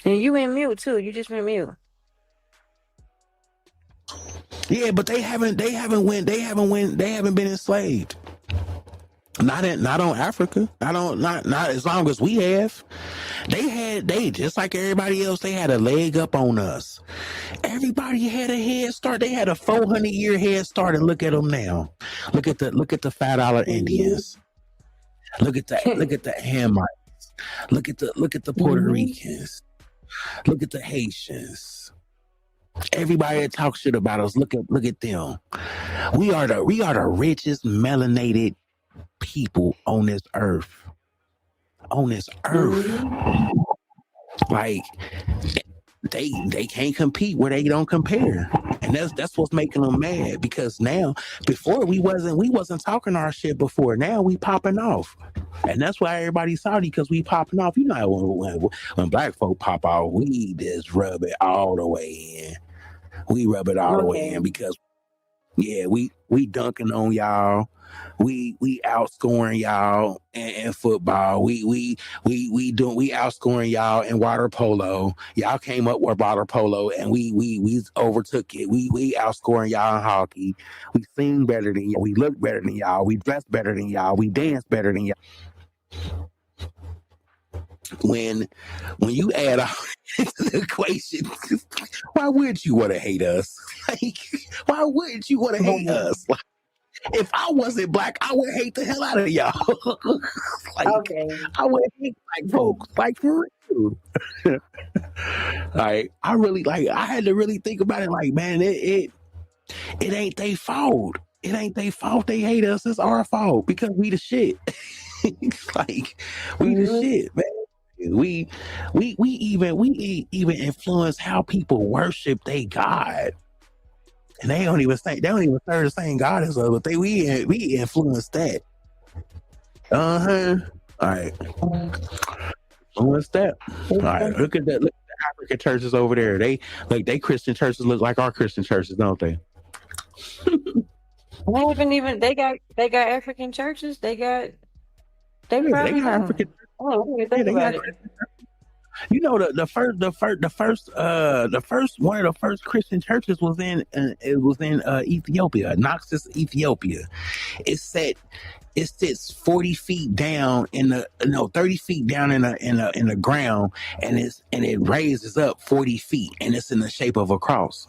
And you went mute too. You just went mute. Yeah, but they haven't been enslaved. Not on Africa. Not as long as we have. They just like everybody else, they had a leg up on us. Everybody had a head start. They had a 400-year head start, and look at them now. Look at the $5 Indians. Look at the Hamites. Look at the Puerto Ricans. Look at the Haitians. Everybody that talks shit about us, look at them. We are the richest melanated people on this earth. Like, they can't compete where they don't compare, and that's what's making them mad. Because now, before we wasn't talking our shit before. Now we popping off, and that's why everybody's salty, because we popping off. When black folk pop off, we just rub it all the way in. We rub it all the way in, because we dunking on y'all. We outscoring y'all in football. We outscoring y'all in water polo. Y'all came up with water polo, and we overtook it. We outscoring y'all in hockey. We sing better than y'all. We look better than y'all. We dress better than y'all. We dance better than y'all. When you add all the equation, why would you want to hate us? Like, why would you want to hate us? Like, if I wasn't black, I would hate the hell out of y'all. Like, I would hate black folks. Like, for real. Like, I had to really think about it. Like, man, it ain't their fault. It ain't their fault they hate us. It's our fault, because we the shit. Like, we the shit, man. We even influence how people worship their God. And they don't even serve the same God as us, but we influence that. All right. Influence that. All right. Look at the African churches over there. They Christian churches look like our Christian churches, don't they? They got African churches. They got African. Oh, I didn't think about it. You know, the first one of the first Christian churches was in Ethiopia, Naxos, Ethiopia. It sits 40 feet down 30 feet down in the ground, and it raises up 40 feet, and it's in the shape of a cross.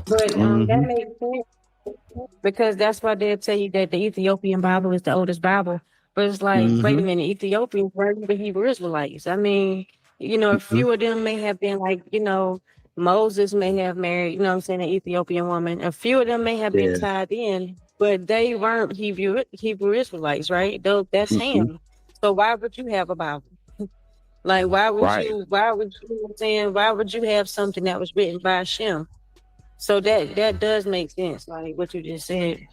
But that makes sense, because that's why they'll tell you that the Ethiopian Bible is the oldest Bible, But it's like, wait a Mm-hmm. minute, Ethiopians weren't even Hebrew Israelites. I mean, a Mm-hmm. few of them may have been like, Moses may have married, what I'm saying, an Ethiopian woman. A few of them may have been Yeah. tied in, but they weren't Hebrew Israelites, right? Though that's Mm-hmm. Ham. So why would you have a Bible? Like, Right. you know what I'm saying, why would you have something that was written by Shem? So that does make sense, like what you just said.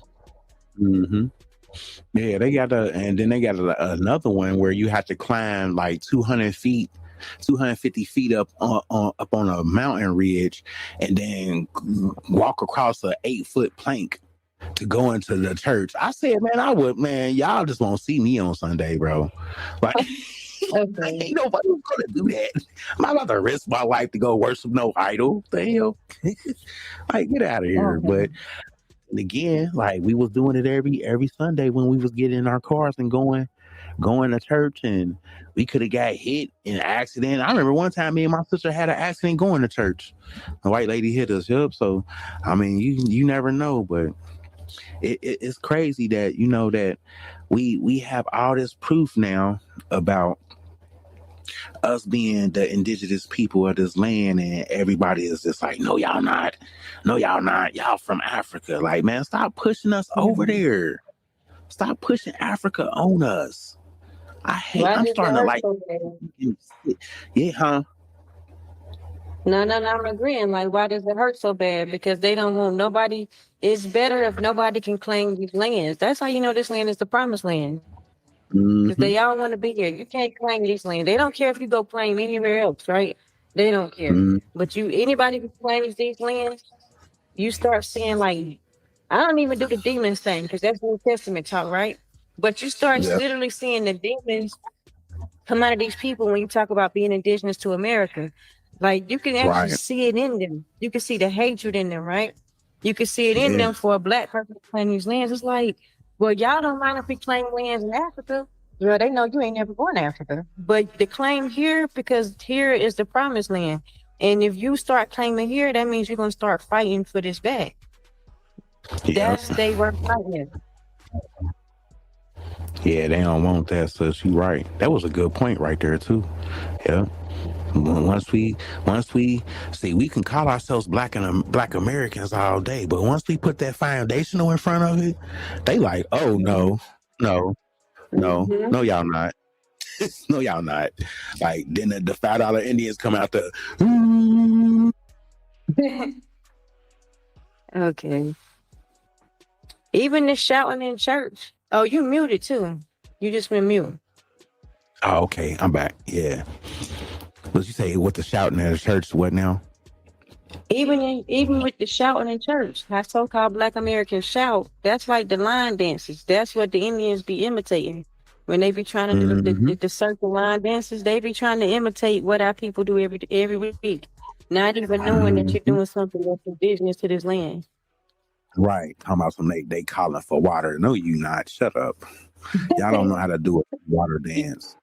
Mm-hmm. Yeah, they got and then they got another one where you have to climb like 200 feet, 250 feet up on a mountain ridge, and then walk across a 8-foot plank to go into the church. I said, man, y'all just won't see me on Sunday, bro. Like, Okay. ain't nobody gonna do that. I'm not about to risk my life to go worship no idol. The hell, like, get out of here. Okay. But again, like, we was doing it every Sunday when we was getting in our cars and going to church, and we could have got hit in an accident. I remember one time me and my sister had an accident going to church. A white lady hit us up. So, I mean, you never know, but it's crazy that that we have all this proof now about us being the indigenous people of this land, and everybody is just like, no, y'all not. No, y'all not. Y'all from Africa. Like, man, stop pushing us over Mhm. there. Stop pushing Africa on us. Why I'm does it starting to hurt like, so bad? yeah, huh? No, I'm agreeing. Like, why does it hurt so bad? Because they don't want nobody. It's better if nobody can claim these lands. That's how you know this land is the promised land. Because Mm-hmm. they all want to be here. You can't claim these lands. They don't care if you go claim anywhere else, right? They don't care. Mm-hmm. But anybody who claims these lands, you start seeing like, I don't even do the demons thing because that's New Testament talk, right? But you start Yeah, literally seeing the demons come out of these people when you talk about being indigenous to America. Like you can actually right. see it in them. You can see the hatred in them, right? You can see it in Yeah, them for a black person to claim these lands. It's like, well, y'all don't mind if we claim lands in Africa. Girl, they know you ain't never going to Africa. But the claim here, because here is the promised land. And if you start claiming here, that means you're gonna start fighting for this back. yeah, That's they were fighting. yeah. They don't want that, so you right. That was a good point right there too. Yeah. Once we see, we can call ourselves black Americans all day, but once we put that foundational in front of it, they like, oh no, Mhm. no, y'all not. No, y'all not. Like, then the $5 Indians come out the. Okay. Even the shouting in church. Oh, you muted too. You just been mute. Oh, okay, I'm back. Yeah. What you say? What the shouting at the church? What now? Even with the shouting in church, how so-called Black Americans shout, that's like the line dances. That's what the Indians be imitating. When they be trying to do Mm-hmm. the circle line dances, they be trying to imitate what our people do every week, not even knowing that you're Mm-hmm. doing something that's indigenous to this land. Right. Talking about some they calling for water. No, you not. Shut up. Y'all don't know how to do a water dance.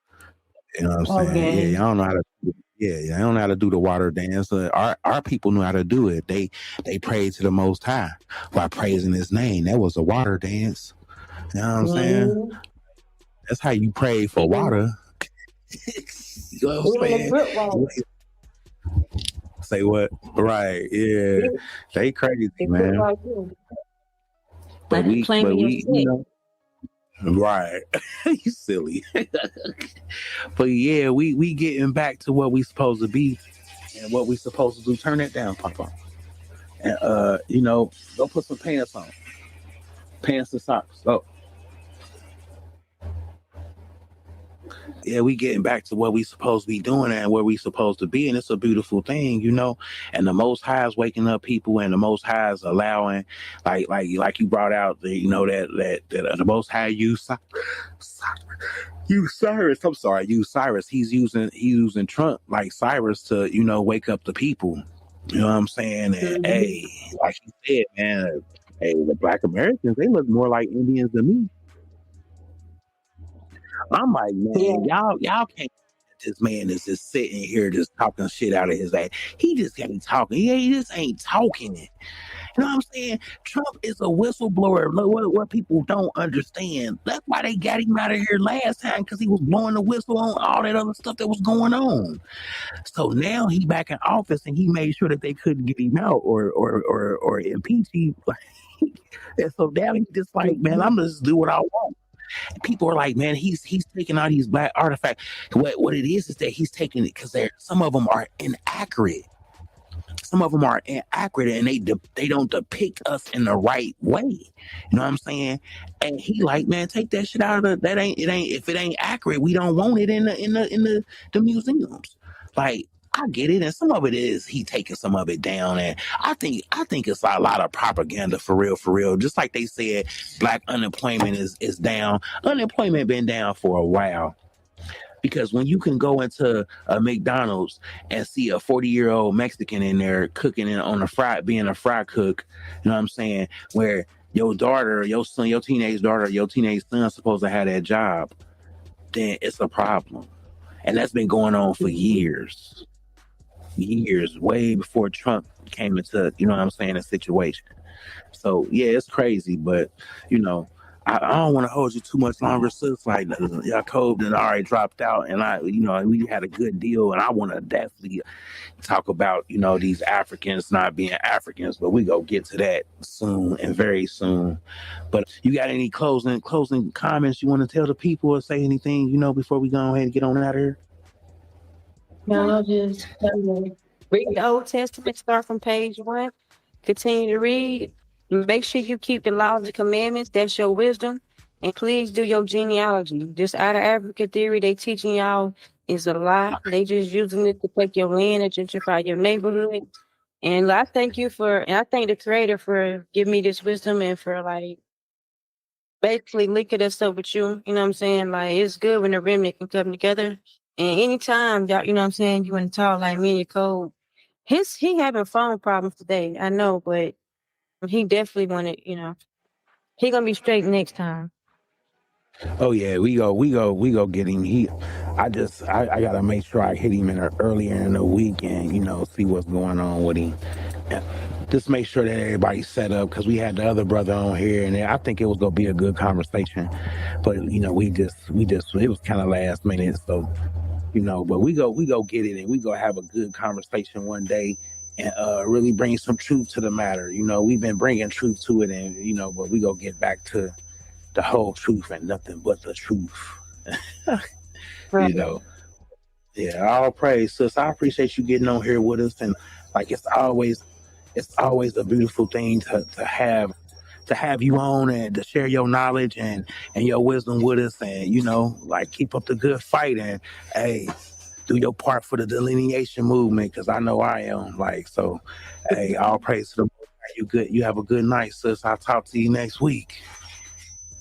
You know what I'm saying? Yeah, Okay. y'all don't know how to. Yeah, y'all don't know how to do the water dance. Our people know how to do it. They pray to the Most High by praising His name. That was a water dance. You know what I'm saying? Mhm. That's how you pray for Even water. You know what I'm even the saying? foot walk, Say what? Right? Yeah, even they crazy, the foot man. walk too. But Like we, but claiming your we, you stick. know, right? You silly. But yeah, we getting back to what we supposed to be and what we supposed to do. Turn that down, Papa. And go put some pants on. Pants and socks. Oh, yeah, we getting back to what we supposed to be doing and where we supposed to be, and it's a beautiful thing. And the Most High is waking up people, and the Most High is allowing, like you brought out, that the Most High use Cyrus. I'm sorry, use Cyrus. He's using Trump like Cyrus to wake up the people. You know what I'm saying? And Mhm. hey, like you said, man, hey, the Black Americans, they look more like Indians than me. I'm like, man, Yeah. y'all can't. This man is just sitting here just talking shit out of his ass. He just ain't talking. He just ain't talking it. You know what I'm saying? Trump is a whistleblower. Look, what people don't understand. That's why they got him out of here last time, because he was blowing the whistle on all that other stuff that was going on. So now he back in office, and he made sure that they couldn't get him out or impeach him. And so now he's just like, man, I'm gonna just do what I want. And people are like, man, he's taking all these black artifacts. What it is that he's taking it because some of them are inaccurate. Some of them are inaccurate, and they don't depict us in the right way. You know what I'm saying? And he like, man, take that shit out of that. Ain't if it ain't accurate, we don't want it in the museums. Like, I get it, and some of it is he taking some of it down, and I think it's a lot of propaganda for real. Just like they said, black unemployment is down. Unemployment been down for a while. Because when you can go into a McDonald's and see a 40-year-old Mexican in there cooking on being a fry cook, you know what I'm saying? Where your daughter, your son, your teenage daughter, your teenage son supposed to have that job, then it's a problem. And that's been going on for years, way before Trump came into, you know what I'm saying, a situation. So yeah, it's crazy, but you know, I don't want to hold you too much longer, sis. Like, Jacob then already dropped out, and we had a good deal, and I want to definitely talk about, these Africans not being Africans, but we go get to that soon and very soon. But you got any closing comments you want to tell the people or say anything, before we go ahead and get on out of here? No, just read the Old Testament, start from page 1, continue to read. Make sure you keep the laws and commandments. That's your wisdom. And please do your genealogy. This out of Africa theory they teaching y'all is a lie. They just using it to take your land and gentrify your neighborhood. And I thank the creator for giving me this wisdom and for like basically linking us up with you. You know what I'm saying? Like, it's good when the remnant can come together. And anytime y'all, you know what I'm saying, you want to talk like me and your code. He having phone problems today. I know, but he definitely wanted, he gonna be straight next time. Oh yeah, we go get him. I gotta make sure I hit him earlier in the week and see what's going on with him. Just make sure that everybody's set up, because we had the other brother on here, and I think it was gonna be a good conversation. But we just it was kind of last minute, so But we go get it, and we go have a good conversation one day. And really bring some truth to the matter. We've been bringing truth to it, and but we go get back to the whole truth and nothing but the truth. Right. Yeah, all praise, sis. I appreciate you getting on here with us, and like it's always a beautiful thing to have you on and to share your knowledge and your wisdom with us, and like keep up the good fight, and hey, do your part for the delineation movement, because I know I am. Like, so, hey, all praise to the Lord. You good? You have a good night, sis. I'll talk to you next week.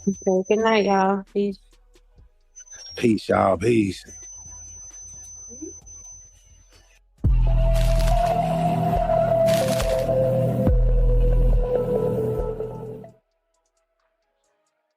Okay, good night, y'all. Peace. Peace, y'all. Peace.